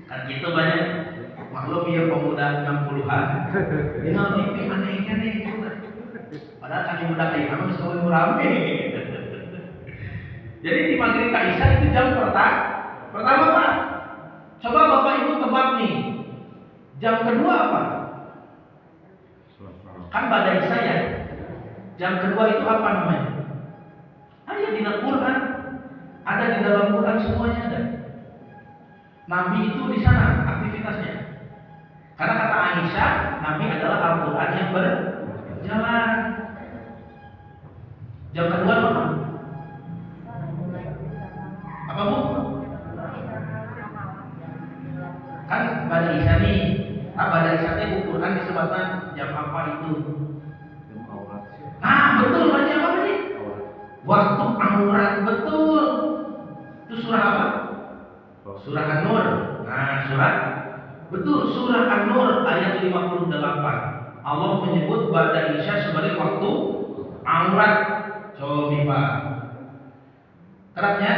Speaker 1: Kan gitu banyak maklum ya pemuda 60-an. Ini mimpi aneh-aneh gitu. Padahal kaki muda kayak kamu selalu rame. Jadi di maghrib ke isya itu jam pertama Pak. Coba Bapak Ibu tebak nih. Jam kedua apa? Kan pada isya ya. Jam kedua itu apa namanya? Ada di Quran. Ada di dalam Quran semuanya ada. Nabi itu di sana aktivitasnya. Karena kata Aisyah, Nabi adalah Al-Quran yang berjalan. Jam kedua apa? Apa Bu? Kan pada Isya nih, pada Isya itu Quran disebutkan jam apa itu? Betul, baca apa nih? Waktu aurat, betul. Itu surah apa? Surah An-Nur. Betul, surah An-Nur ayat 58. Allah menyebut ba'da Isya sebagai waktu aurat. Coba kerapnya?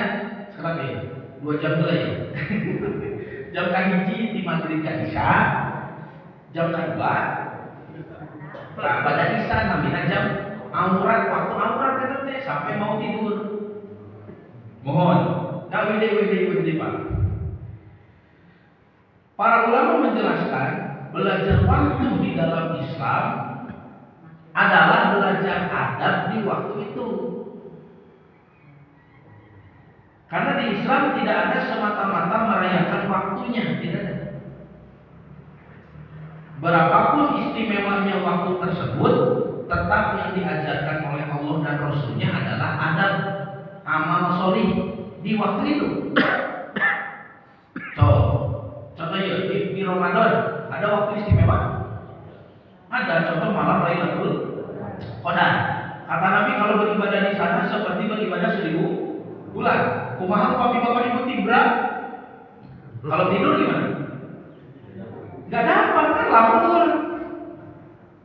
Speaker 1: Kerap ya? 2 jam dulu ya. Jam kahiji di maghrib ka isya, jam kedua pada isya namina jam aurat, waktu aurat itu teh sampai mau tidur. Mohon, nah wede Pak. Para ulama menjelaskan belajar waktu di dalam Islam adalah belajar adab di waktu itu. Karena di Islam tidak ada semata-mata merayakan waktunya, tidak ada. Berapapun istimewanya waktu tersebut, tetap yang diajarkan oleh Allah dan Rasulnya adalah adab, amal solih di waktu itu. Contoh ya, di Ramadan ada waktu istimewa. Ada contoh malam Lailatul Qadar. Kata Nabi kalau beribadah di sana seperti beribadah 1000 bulan. Kumaha papi bapak ibu tibra? Kalau tidur gimana? Gak dapat kan lapor.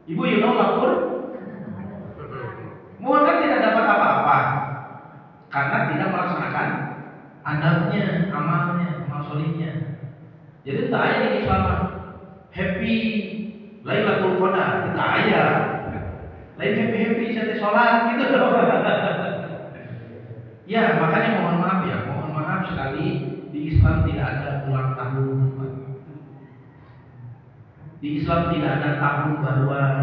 Speaker 1: Ibu lapor. Mau kan tidak dapat apa-apa karena tidak melaksanakan adabnya, amalnya, amal solihnya. Jadi tak ada di Islam happy Lailatul Qadar, kita aja. Lain happy saya sholat gitu loh. Ya makanya mohon maaf sekali di Islam tidak ada ulang tahun. Di Islam tidak ada tahun baruan.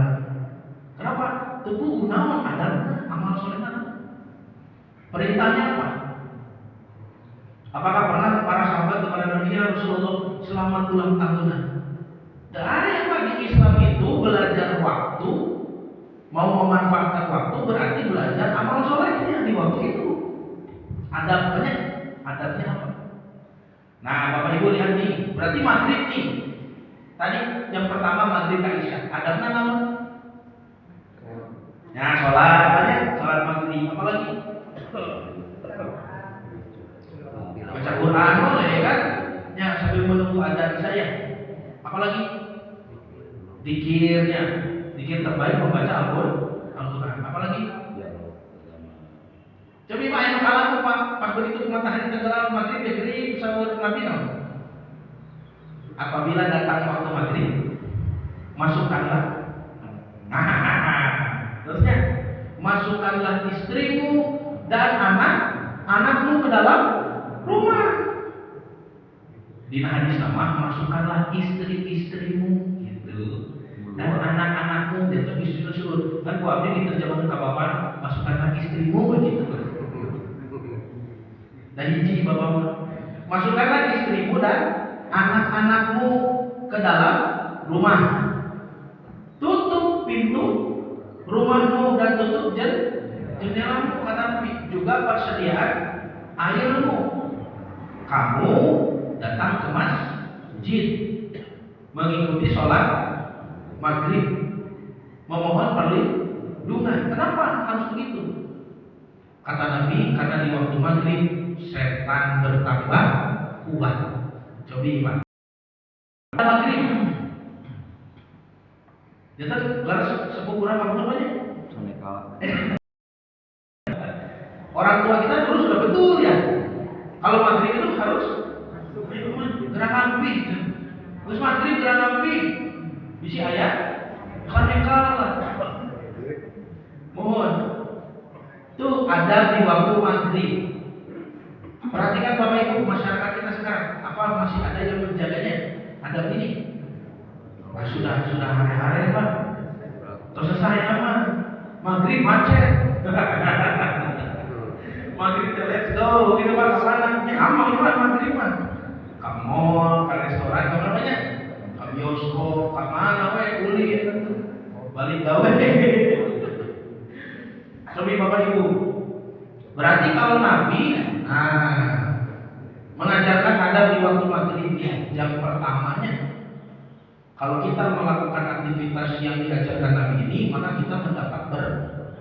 Speaker 1: Kenapa? Tubuh naon ada amal soleh. Perintahnya apa? Apakah pernah para sahabat kepada Nabi Rasulullah selamat ulang tahunan? Tidak ada yang di Islam itu belajar waktu, mau memanfaatkan waktu berarti belajar amal solehnya di waktu itu. Adabnya apa? Nah, Bapak Ibu lihat nih, berarti maghrib nih. Tadi yang pertama maghrib ke isya. Adabnya apa? Ya, sholat maghrib. Apa lagi? Baca Quran boleh kan? Ya, sambil menunggu azan saya. Apa lagi? Zikirnya. Zikir terbaik membaca Al-Quran. Apa lagi? Coba Pak yang kalah Pak, pas begitu matahari tenggelam maghrib ya jadi sahur Nabi no. Apabila datang waktu maghrib, masukkanlah. Terusnya, masukkanlah istrimu dan anakmu ke dalam rumah. Di hadis sama, masukkanlah istri-istrimu gitu. Dan anak-anakmu dia tuh disuruh. Kan gua abdi diterjemahkan ke bapak, masukkanlah istrimu begitu. Dan hiji bapak, masukkanlah istrimu dan anak-anakmu ke dalam rumah. Tutup pintu rumahmu dan tutup jendelamu. Kata Nabi, juga persediaan airmu. Kamu datang ke masjid mengikuti sholat maghrib, memohon perlindungan. Kenapa harus begitu? Kata Nabi, karena di waktu maghrib setan bertambah kuat. Coba Pak. Maghrib. Jadi laras sepuh kurang kamu namanya? Orang tua kita dulu sudah betul ya. Kalau maghrib itu harus gerak api. Terus maghrib gerak api. Bisi ayat kan kalah. Mohon. Itu ada di waktu maghrib. Perhatikan Bapak Ibu masyarakat kita sekarang, apa masih ada yang menjaganya? Ada ini. Sudah hari-hari Pak. Terus selesai apa? Maghrib macet. Maghrib let's go. Kita Pak sana. Ya aman Pak maghrib Pak. Ke mall, ke restoran, ke namanya? Ke bioskop, ke mana uli balik gawe. Sobi Bapak Ibu. Berarti kalau Nabi mengajarkan adab di waktu maghrib jam pertamanya. Kalau kita melakukan aktivitas yang diajarkan Nabi ini, maka kita mendapat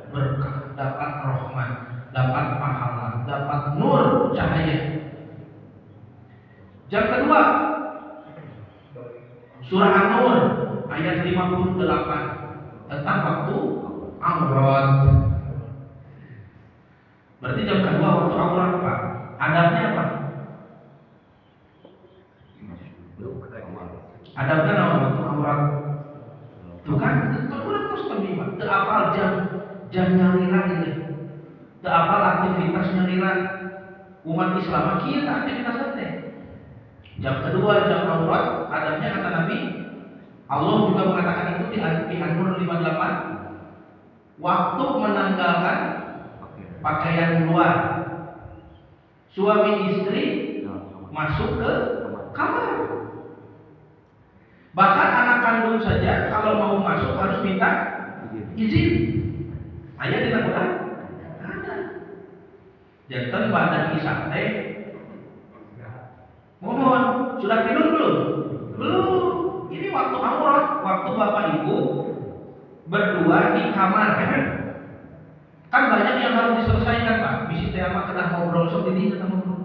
Speaker 1: berkah, dapat rahmat, dapat pahala, dapat nur cahaya. Jam kedua, surah An-Nur ayat 58 tentang waktu aurat. Berarti jam kedua waktu aurat Pak. Adabnya apa? Adabna naon waktu aurat. Tuh kan, terus terlibat. Teu apal jam nyalira gitu. Teu apal aktivitas nyalira. Umat Islam kieu teh aktivitas teh. Jam kedua jam aurat, adabnya kata Nabi, Allah juga mengatakan itu di An-Nur 58. Waktu menanggalkan pakaian luar. Suami istri masuk ke kamar. Bahkan anak kandung saja kalau mau masuk harus minta izin. Aya di Al-Qur'an? Ada. Janten badan isya teh. Mohon, sudah tidur belum? Belum. Ini waktu aurat, waktu Bapak Ibu berdua di kamar. Kan banyak yang harus diselesaikan, Pak. Bisi teh mah kena ngobrol sok di dieu ngobrol.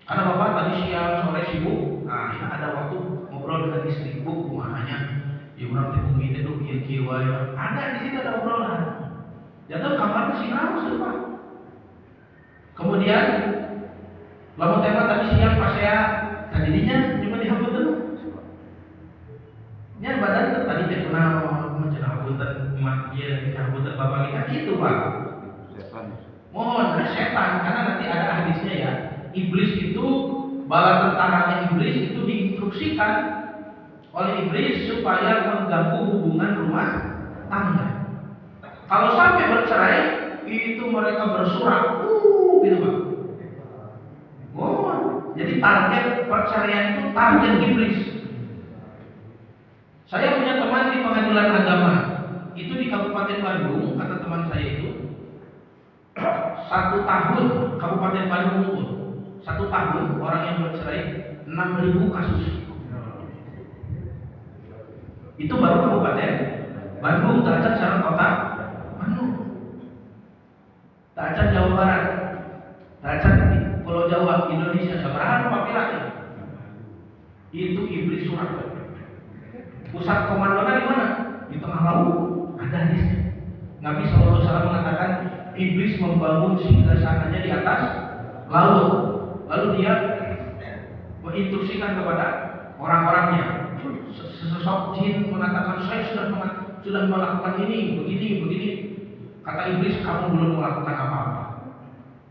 Speaker 1: Karena Bapak tadi siang sore sibuk. Nah, ini ada waktu ngobrol dengan istri Bu kumahanya. Ya urang teh bumi teh do kieu-kieu wae. Ada di situ ada obrolan. Jatuh kamarnya si raus, Pak. Kemudian lamun tema tadi siang pas saya tadinya cuma dihampeuteuh. Nya badan teh tadi teh kunaon cenah hapunten emak ieu hapunten bapak kita gitu, Pak. Mohon setan karena nanti ada hadisnya ya. Iblis itu bala tentaranya iblis itu diinstruksikan oleh iblis supaya mengganggu hubungan rumah tangga. Kalau sampai bercerai itu mereka bersurak, gitu, Pak. Jadi target perceraian itu target iblis. Saya punya teman di pengadilan agama, itu di Kabupaten Bandung, kata teman saya itu 1 tahun Kabupaten Bandung itu 1 tahun orang yang bercerai 6.000 kasus. Itu baru Kabupaten Bandung, tak sekarang kota Bandung, tak Jawa Barat, tak di Pulau Jawa, Indonesia, sabaraha papilahnya. Itu iblis surat. Pusat komandona di mana? Di tengah laut. Ada hadisnya. Nabi SAW mengatakan iblis membangun singgasananya di atas laut. Lalu dia menginstruksikan kepada orang-orangnya. Sesosok jin mengatakan saya sudah melakukan ini, begini. Kata iblis, kamu belum melakukan apa-apa.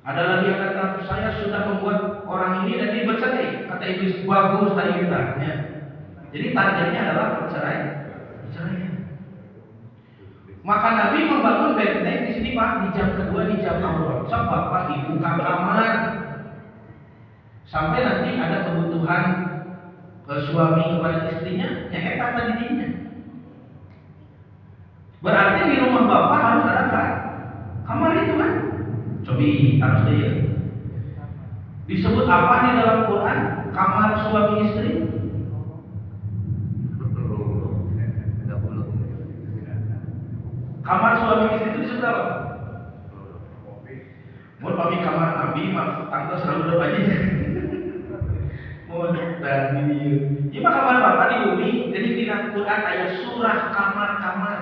Speaker 1: Ada lagi yang kata saya sudah membuat orang ini dan dia bercerai. Kata iblis, bagus tadi kita. Ya. Jadi targetnya adalah perceraian. Maka Nabi membangun benteng di sini, Pak, di jam kedua di jam aurat. So, Bapak Ibu ke kamar sampai nanti ada kebutuhan suami kepada istrinya, ya eta tadinya. Berarti di rumah Bapak harus ada kamar itu kan? Cobi harus dia. Disebut apa di dalam Quran? Kamar suami istri? Kamar suami istri itu disebut apa? Mau pami kamar Nabi, maaf tante selalu udah banyak. Mau dan ini. Ini kamar Bapak di bumi. Jadi di Quran ayat surah kamar-kamar.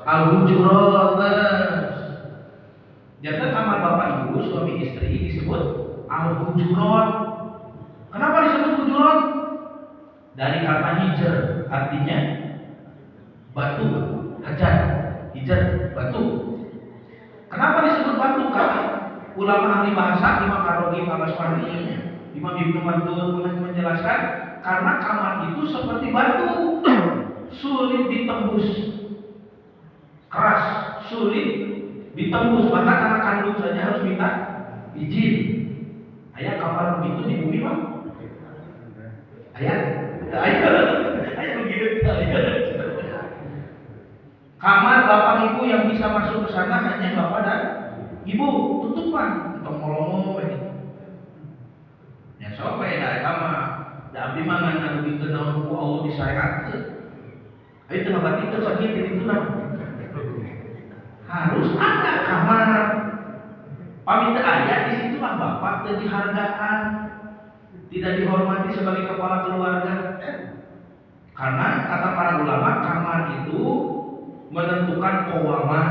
Speaker 1: Al-Hujurat. Jadi kamar Bapak Ibu suami istri disebut Al-Hujurat. Kenapa disebut Hujurat? Dari kata hijr, artinya batu, hajar, hijr, batu. Kenapa disebut batu? Kata ulama ahli bahasa Imam Ar-Raghib Al-Asfahani, Imam Ibnu Mandur menjelaskan karena kamar itu seperti batu, sulit ditembus, keras, sulit ditembus. Bahkan anak kandung saja harus minta izin. Ayah kamar begitu di bumi, Pak? Ayah begitu. Kamar Bapak Ibu yang bisa masuk ke sana hanya Bapak dan Ibu, tutupan, untuk ngolomo begitu. Ya sampai da eta mah da abdi mah ngan anu dikenaun ku Allah disyariatkeun. Ayo teu berarti teu sakieu di dituna. Harus ada kamar. Pami teu aya di situ mah Bapak teu dihargaan, tidak dihormati sebagai kepala keluarga. Karena kata para ulama kamar itu menentukan qawamah,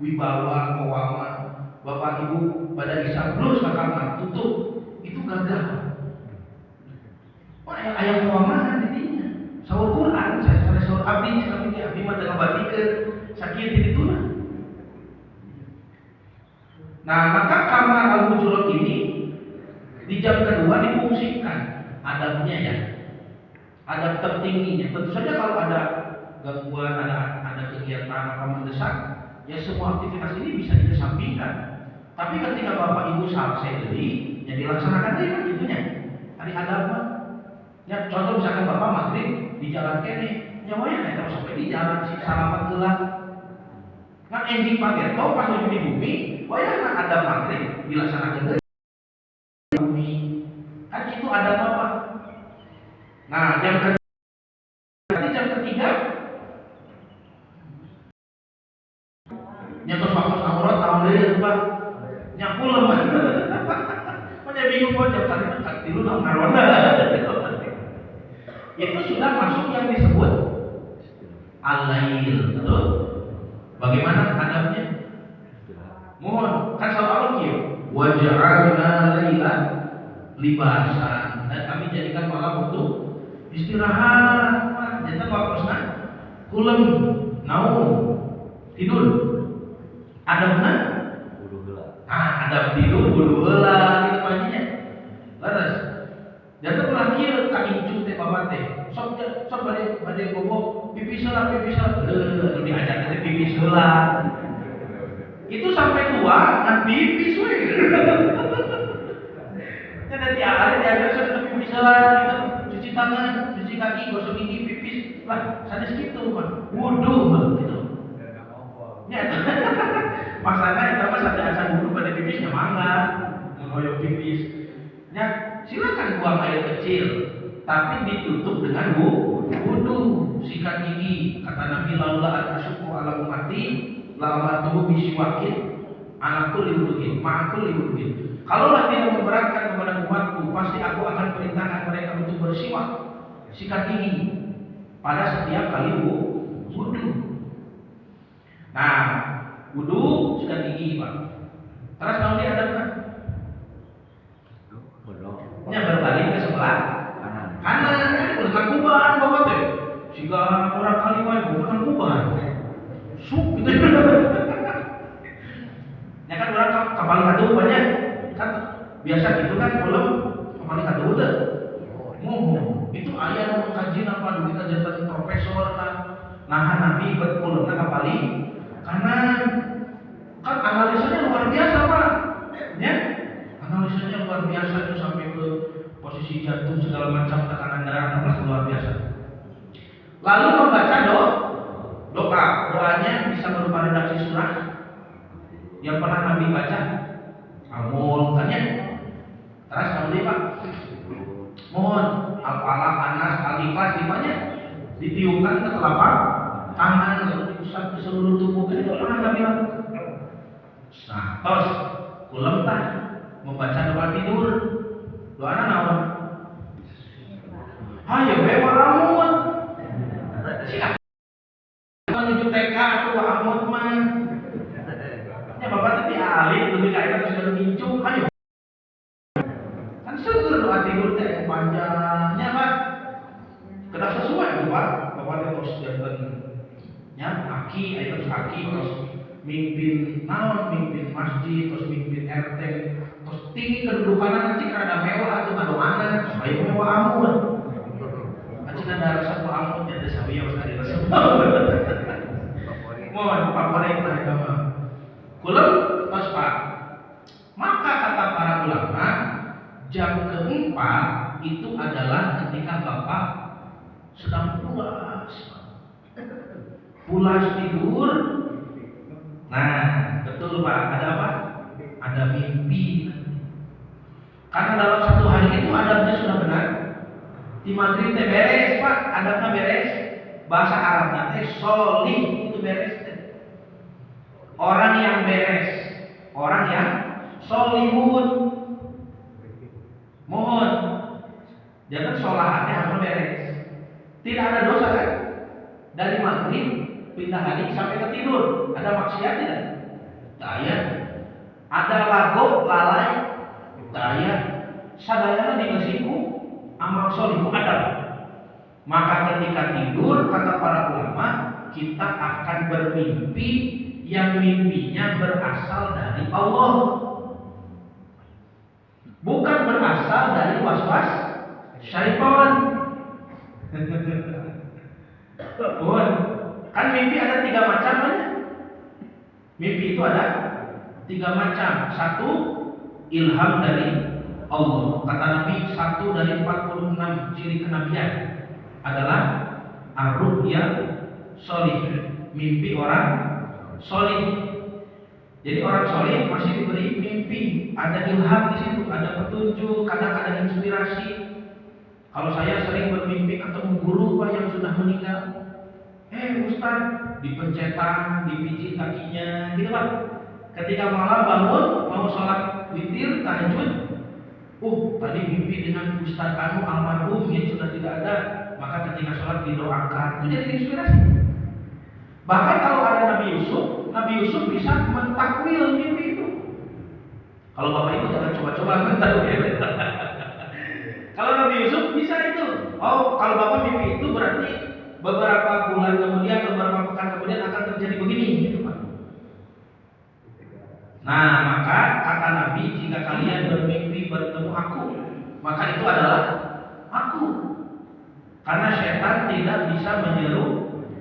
Speaker 1: wibawa qawamah. Bapak Ibu pada isya blus ke kamar tutup, itu gagal. ayam keuangan intinya. Saur Quran, saya saur abdi, abdi mah tengah batikeun sakit itu lah. Nah, maka kamar al-hujurat ini di jam kedua difungsikan adabnya ya. Adab tertingginya. Tentu saja kalau ada gangguan, ada kegiatan apa mendesak, ya semua aktivitas ini bisa dikesampingkan. Tapi ketika Bapak Ibu selesai beli, ya dilaksanakan aja kan gitunya. Hari adab mah. Ya contoh misalkan Bapak maghrib di jalan kene, nyawanya kita sampai di jalan si salaman gelap. Kan enjing pakai tau pas menuju di bumi, wayah adab maghrib dilaksanakan di bumi. Kan itu adab apa? Nah, jam ketiga nyatos fokus aurat tahun deui Pak. Nyakulem. Mana bingung kok jam tadi dekat tilu dong ngaronda. Itu sudah masuk yang disebut al-lail, betul? Bagaimana adabnya? Mohon, kan soal kieu. Wa ja'alna laila libasan. Dan kami jadikan malam untuk istirahat. Jadi wakosna kulem naum tidur. Adabna wudu heula. Adab tidur wudu heula kitu pajinya. Leres. Jadi ulah kieu ka incung teh babat teh. Sok bade bobo pipis heula. Anu diajar teh pipis heula. Itu sampai tua ngan pipis we. Ya nanti ada diajar sok pipis heula gitu. Cuci tangan, cuci kaki, gosok gigi, pipis. Lah, sanes kitu mah. Wudu gitu. Ya. Maksudnya itu mah sate acan wudu pada pipisnya mangga. Mun hoyong pipis. Ya, silakan buang air kecil, tapi ditutup dengan wudu, sikat gigi. Kata Nabi laula an-asyuqu ala ummati la amartuhu bisiwakin anakku liwuduin, ma'akul liwuduin. Kalaulah tidak memberatkan kepada umatku, pasti aku akan perintahkan mereka untuk bersiwak, sikat gigi pada setiap kali wudu. Nah, wudu, sikat gigi, Pak. Terus kalau dia ada kan? Nya berbalik ke sebelah kanan, kan bukan kuban bapak teh. Jika orang kali wae bukan kuban. Sup gitu. Ya kan orang kapal kadu banyak kan biasa gitu kan belum kapal kadu teh. Itu aya nu kajian apa dulu kita jantan profesor kan. Nah Nabi berpulungna kapal kanan. Kan analisanya luar biasa Pak. Ya. Analisanya luar biasa itu sampai ke posisi jantung segala macam tekanan darah luar biasa. Lalu membaca doanya bisa berupa redaksi surah yang pernah Nabi baca. Amul kan ya. Terus kemudian Pak, mohon apalah Anas Al-Ikhlas dimana ditiupkan ke telapak tangan lalu diusap ke seluruh tubuh itu pernah Nabi lakukan. Nah, terus kulem tah membaca doa tidur. Doana naon? Hayo we waramun. Siap. Menuju TK atau wa'amut mah. Ya bapak tadi alim lebih kaya terus sudah ngincu. Hayo. Kan seueur doa tidur teh panjangnya Pak. Kena sesuai tuh Pak. Bapak teh terus janten nya aki, terus aki terus mimpin masjid, terus mimpin RT, terus tinggi kedudukan nanti kada mewah atau ngadoana, ayo mewah amun. Nanti ada rasa amun ada sawiya pas ada rasa. Mohon favorit lah itu mah. Kulem tos Pak. Maka kata para ulama, jam keempat itu adalah ketika Bapak sedang pulas tidur. Nah, betul Pak, ada apa? Ada mimpi. Karena dalam satu hari itu adabnya sudah benar. Di maghrib teh beres Pak, adabnya beres. Bahasa Arabnya teh solih, itu beres teh. Orang yang beres, orang yang solihun. Mohon, jangan sholahatnya harus beres. Tidak ada dosa kan? Dari maghrib pindah hari sampai ke tidur, ada maksiat tidak? Daya. Ada lagu lalai, daya. Sadayana di mesiku amal soleh itu ada. Maka ketika tidur, kata para ulama, kita akan bermimpi yang mimpinya berasal dari Allah, bukan berasal dari waswas syaitan. Kan mimpi ada 3 macam aja. Mimpi itu ada 3 macam. Satu, ilham dari Allah. Kata Nabi, 1 dari 46 ciri kenabian adalah ar-ru'ya sholih, mimpi orang sholih. Jadi orang sholih masih diberi mimpi, ada ilham di situ, ada petunjuk, kadang ada inspirasi. Kalau saya sering bermimpi ketemu guru Pak yang sudah meninggal, Ustaz, dipencetan, dipijit kakinya, gitu Pak. Ketika malam bangun mau sholat witir, tahajud, tadi mimpi dengan Ustaz kamu almarhum yang sudah tidak ada, maka ketika sholat didoakan, itu jadi inspirasi. Bahkan kalau ada Nabi Yusuf bisa mentakwil mimpi itu. Kalau Bapak Ibu jangan coba-coba mentakwil. Kalau Nabi Yusuf bisa itu. Kalau Bapak mimpi itu berarti beberapa bulan kemudian, beberapa pekan kemudian akan terjadi begini, gitu Pak. Nah, maka kata Nabi, jika kalian bermimpi bertemu aku, maka itu adalah aku. Karena setan tidak bisa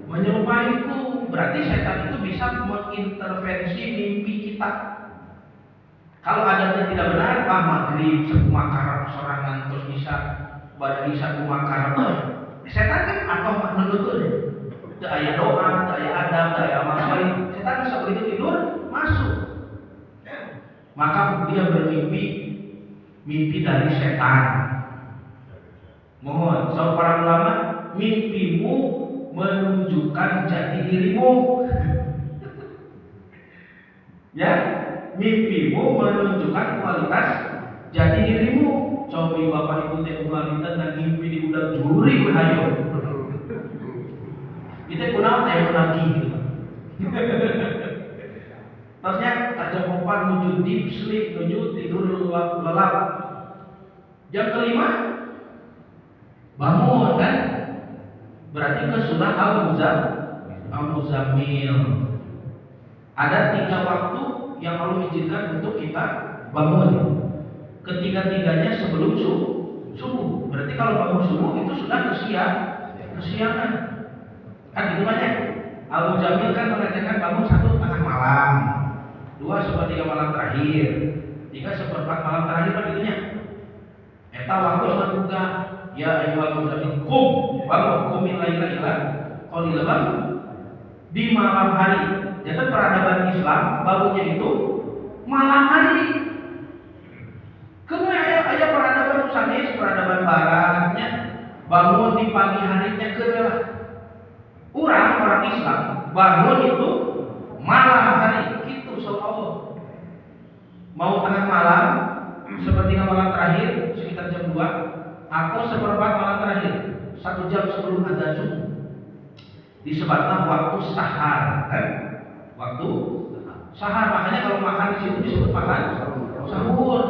Speaker 1: menyerupaiku. Berarti setan itu bisa mengintervensi mimpi kita. Kalau ada yang tidak benar, maghrib sekumakar serangan terus bisa pada bisa kumakar. Setan kan atau menuntut. Daya doa, daya adab, daya amal soleh. Setan bisa begitu tidur masuk. Maka dia bermimpi mimpi dari setan. Mohon, para ulama, mimpimu menunjukkan jati dirimu. Ya, mimpimu menunjukkan kualitas jati dirimu. Coba Bapak Ibu teh kualitas dan mimpi di budak juri hayo. Kita kunaon aya lagi gitu. Terusnya kacopopan menuju deep sleep, menuju tidur lelap. Jam kelima bangun kan? Berarti ke surah Al-Muzammil. Ada 3 waktu yang Allah izinkan untuk kita bangun. Ketiga-tiganya sebelum subuh. Berarti kalau bangun subuh itu sudah kesiangan. Kan gitu banyak. Al-Muzammil kan mengajarkan bangun 1 tengah malam, 2/3 malam terakhir, 3/4 malam terakhir kan gitunya. Eta waktu sudah buka. Ya ayyuhal muzammil qum min laila illa qalilan. Di malam hari. Jadi peradaban Islam bangunnya itu malam hari. Kemudian ada peradaban Nusanis, peradaban Baratnya bangun di pagi harinya kerelah. Orang Islam bangun itu malam hari. Itu subhanallah. Mau tengah malam, sepertiga malam terakhir sekitar jam 2 atau 1/4 malam terakhir 1 jam sebelum adzan subuh. Disebutkan waktu sahar, kan? Waktu sahar, makanya kalau makan di situ disebut makan sahur.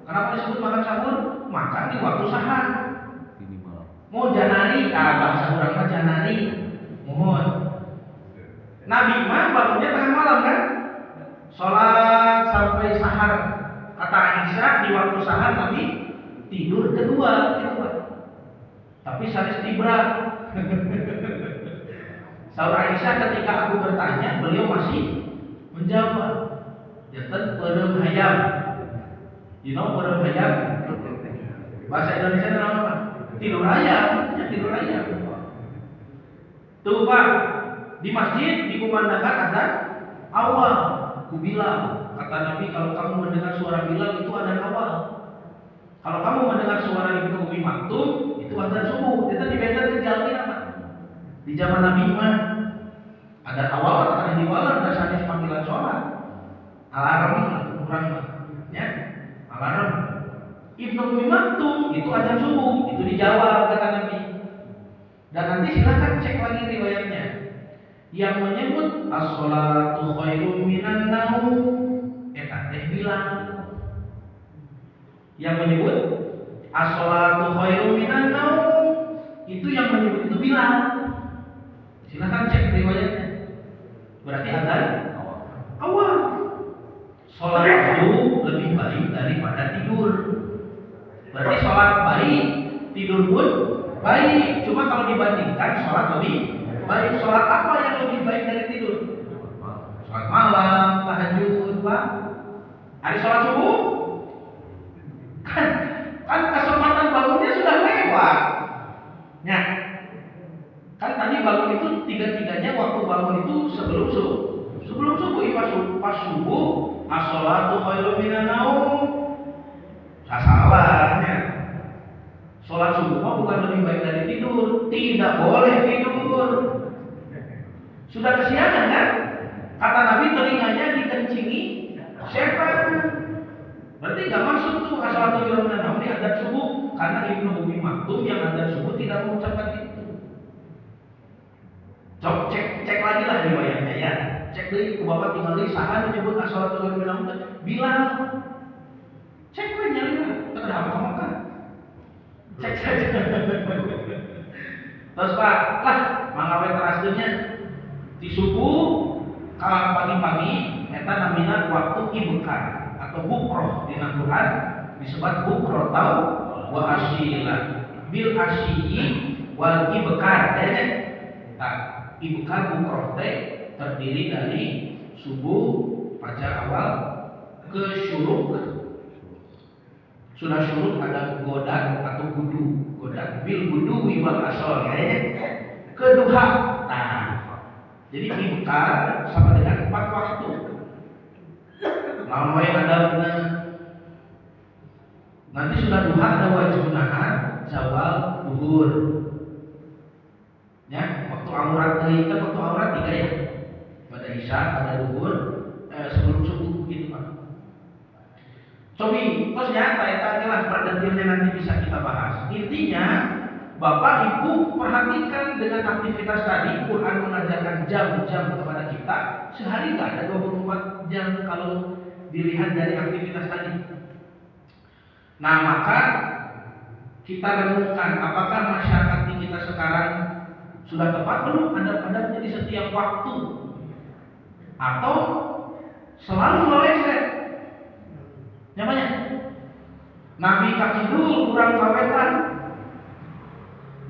Speaker 1: Kenapa disebut makan sahur? Makan di waktu sahar. Mau janari, bahasa orang mah janari. Mohon. Nabi mah bangunnya tengah malam kan? Sholat sampai sahar. Kata Aisyah di waktu sahar Nabi tidur kedua, gitu Pak. Tapi sanes tibra. Saudara Aisyah ketika aku bertanya, beliau masih menjawab. Jantan perem hayam. You know perem hayam? Bahasa Indonesia itu apa? Tidur ayam, ya tidur ayam. Tuh Pak, di masjid dikumandangkan ada awal. Ku bilang, kata Nabi, kalau kamu mendengar suara Bilal itu ada awal. Kalau kamu mendengar suara Ibnu Umi Maktum, itu adzan subuh. Kita dibedakan ke jalan apa? Di zaman Nabi mah ada awal atau ada diwalan, ada sanis panggilan sholat. Alarm kurang ya. Alarm. Ibnu Umi Maktum itu adzan subuh, itu dijawab kata Nabi. Dan nanti silakan cek lagi riwayatnya. Yang menyebut as-sholatu khairum minan naum, eta teh bilang. Yang menyebut As-sholatu khairum minan naum. Itu yang menyebut itu Bilal. Silakan cek riwayatnya. Berarti adzan awal. Sholat itu lebih baik daripada tidur. Berarti sholat baik, tidur pun baik. Cuma kalau dibandingkan sholat lebih baik. Sholat apa yang lebih baik dari tidur? Sholat malam, tahajud, Pak. Hari sholat subuh kan kesempatan bangunnya sudah lewat. Ya, kan tadi bangun itu tiga-tiganya waktu bangun itu sebelum subuh. Sebelum subuh, pas subuh, as-sholatu khairum minan naum. Salahnya. Sholat subuh bukan lebih baik dari tidur. Tidak boleh tidur. Sudah kesiangan kan? Kata Nabi telinganya dikencingi setan. Berarti nggak masuk tuh as-sholatu khairum minan naum di adzan subuh. Karena Ibnu Ummi Maktum yang adzan subuh tidak mengucapkan itu. Coba cek lagi lah riwayatnya ya. Cek deh, Bapak tinggal di saha menyebut as-sholatu khairum minan naum. Bilang, cek aja nyari lah. Tak ada apa-apa kan? Cek saja. Terus Pak, lah mangawe teraskeunnya di subuh kalau pagi-pagi eta namina waktu ibukar atau bukroh di Quran disebut bukroh tau wa asyilah bil asyiyi wal ibukar nah, ibukar bukroh teh terdiri dari subuh fajar awal ke syuruk. Sudah syuruk ada godan atau gudu, godan bil gudu wal asol ya. Keduha. Nah, jadi ibukar sama dengan 4 waktu. Lawan wae adabna. Nanti sudah duha ada wajib nahan zawal duhur. Ya, waktu aurat deui kan waktu aurat 3 ya. Pada isya, pada duhur, sebelum subuh gitu Pak. Cobi, terus nyata ya lah perdetilnya nanti bisa kita bahas. Intinya, Bapak Ibu perhatikan dengan aktivitas tadi, Quran mengajarkan jam-jam kepada kita. Sehari nggak ada 24 jam kalau dilihat dari aktivitas tadi. Nah maka kita renungkan apakah masyarakat di kita sekarang sudah tepat belum adab-adabnya di setiap waktu, atau selalu meleset. Namanya Nabi kakidul kurang kawetan,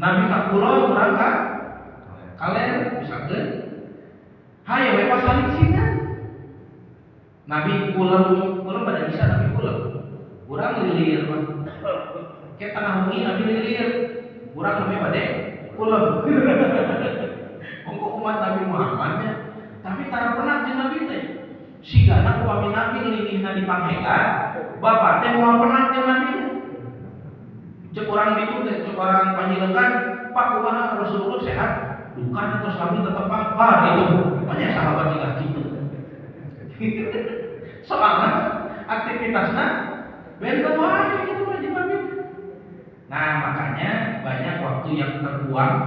Speaker 1: Nabi kakulon kurang kalian bisa ke hayo we pasaling sina Nabi kulon pada bisa Nabi kulon kurang lilir mah ke tengah wengi Nabi lilir kurang lebih pada kulon monggo umat Nabi Muhammadnya tapi tara pernah jeung Nabi teh sigana upami Nabi lilihna dipanghegan bapak teh moal pernah jeung Nabi cek orang itu cek orang panjilekan Pak kumaha Rasulullah sehat bukan terus kami tetap apa itu banyak sahabat juga gitu semangat aktivitasnya benteng wae gitu wajib Nabi. Nah makanya banyak waktu yang terbuang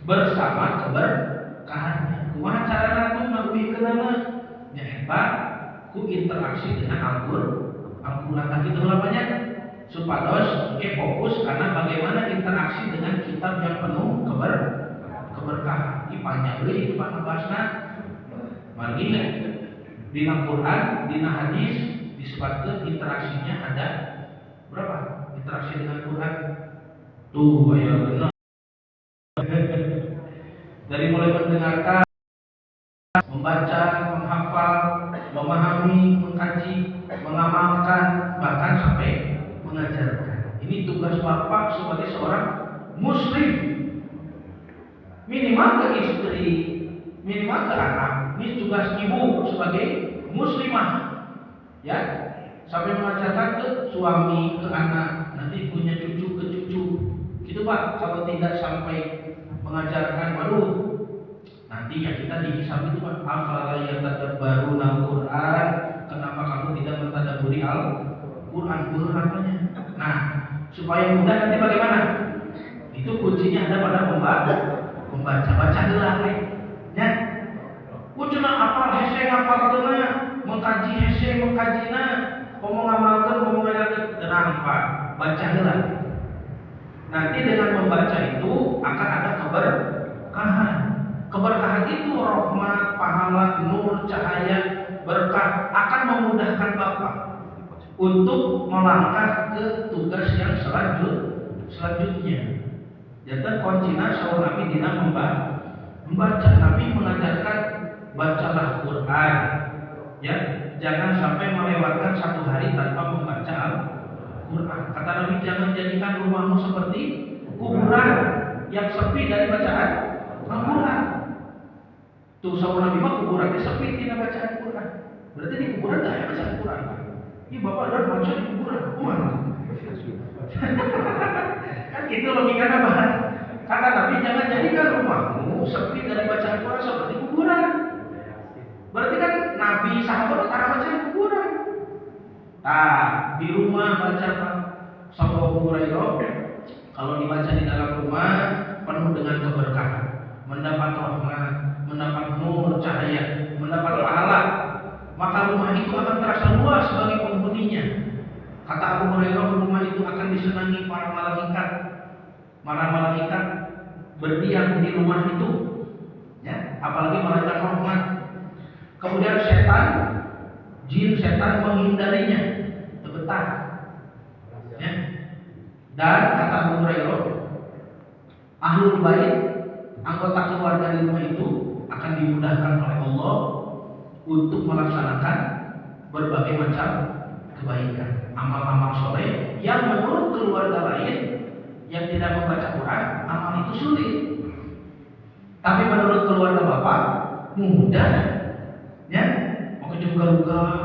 Speaker 1: bersama keberkahannya. Kumaha carana tuh ngabikeun mah nyaeta ku interaksi dengan Al-Qur'an lagi itu banyak supados fokus karena bagaimana interaksi dengan kitab yang penuh keberkahan. Ini panjang deui itu Pak ngebahasna. Mari dina Quran, dina hadis disebutkan interaksinya ada berapa? Interaksi dengan Quran. Tuh ya benar. Dari mulai mendengarkan, membaca, menghafal, memahami, mengkaji, mengamalkan, bahkan sampai mengajarkan. Ini tugas bapak sebagai seorang muslim. Minimal ke istri, minimal ke anak. Ini tugas ibu sebagai muslimah. Ya, sampai mengajarkan ke suami, ke anak, nanti punya cucu ke cucu. Gitu Pak, kalau tidak sampai mengajarkan, waduh, nanti ya kita dihisab itu Pak. Afala yatadabbaruna al-Qur'an, kenapa kamu tidak mentadabburi Al-Qur'an namanya? Nah, supaya mudah nanti bagaimana? Itu kuncinya ada pada baca heula we. Ya. Kucuna apal hese ngapalkeuna, mengkaji hese mengkajina, ngomong ngamalkeun, ngomong ngajarkeun tenang Pak. bacalah. Nanti dengan membaca itu akan ada keberkahan. Keberkahan itu rahmat, pahala, nur, cahaya, berkah akan memudahkan Bapak untuk melangkah ke tugas yang selanjutnya. Jadi kuncinya sahabat Nabi dina membaca. Nabi mengajarkan bacalah Quran. Ya, jangan sampai melewatkan satu hari tanpa membaca Al-Quran. Kata Nabi, jangan jadikan rumahmu seperti kuburan yang sepi dari bacaan Al-Quran. Tuh sahabat Nabi mah kuburannya sepi tidak bacaan Al-Quran. Berarti di kuburan tidak ada bacaan Al-Quran. Ini bapak ada baca di kuburan, mana? Kan gitu logikanya bahan. Kata Nabi, jangan jadikan rumahmu sepi dari bacaan Al-Quran seperti kuburan. Berarti kan Nabi sahabat cara baca di kuburan. Nah, di rumah baca Pak Abu Hurairah. Kalau dibaca di dalam rumah penuh dengan keberkahan, mendapat rahmat, mendapat nur, cahaya, mendapat pahala. Maka rumah itu akan terasa luas bagi penghuninya. Kata Abu Hurairah, rumah itu akan disenangi para malaikat. Para malaikat berdiam di rumah itu. Ya, apalagi malaikat rahmat. Kemudian jin setan menghindarinya, betah. Ya. Dan kata Abu Hurairah, ahlul bait, anggota keluarga di rumah itu akan dimudahkan oleh Allah untuk melaksanakan berbagai macam kebaikan, amal-amal soleh yang menurut keluarga lain yang tidak membaca Quran, amal itu sulit. Tapi menurut keluarga Bapak mudah. Ya, mau juga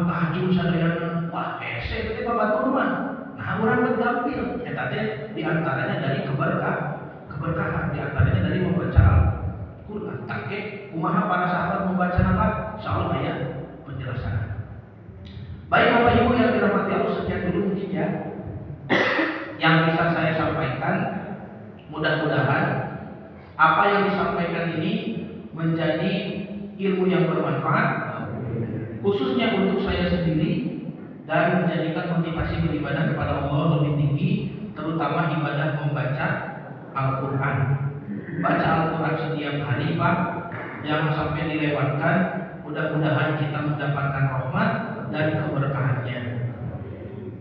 Speaker 1: tahajud sadayana, wah ese itu bantu rumah. Nah, orang bergampil, ya tadi diantaranya dari keberkahan, diantaranya dari membaca Al-Quran. Take kumaha para sahabat membaca apa? Insyaallah ya penjelasan. Baik Bapak Ibu yang dirahmati Allah, sekian dulu mungkin ya yang bisa saya sampaikan. Mudah-mudahan apa yang disampaikan ini menjadi ilmu yang bermanfaat, khususnya untuk saya sendiri, dan menjadikan motivasi beribadah kepada Allah lebih tinggi, terutama ibadah membaca Al-Quran. Baca Al-Quran setiap hari Pak, jangan sampai dilewatkan. Mudah-mudahan kita mendapatkan rahmat dan keberkahannya.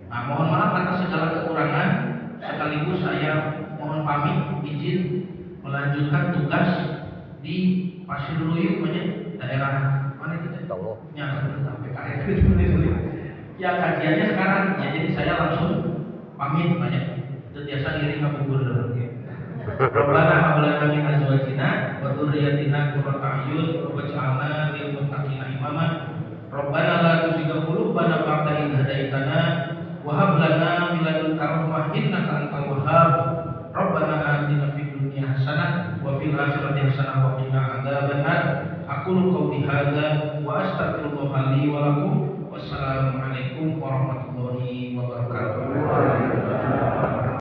Speaker 1: Nah, mohon maaf atas segala kekurangan. Sekaligus saya mohon pamit izin melanjutkan tugas di Pasir Luyuk, daerah mana itu? Ya, PKR. Ya kajiannya sekarang, ya jadi saya langsung pamit banyak. Itu biasa diri ngabubur. Rabbana hab lana min azwajina wa dzurriyyatina qurrata a'yun waj'alna lil muttaqina imama. Rabbana la tuzigh qulubana ba'da idh hadaitana wa hab lana min ladunka rahmah innaka antal wahhab. Rabbana atina fid dunya hasanah wa fil akhirati hasanah wa qina adzabannar. Aqulu qawli hadza wa astaghfiru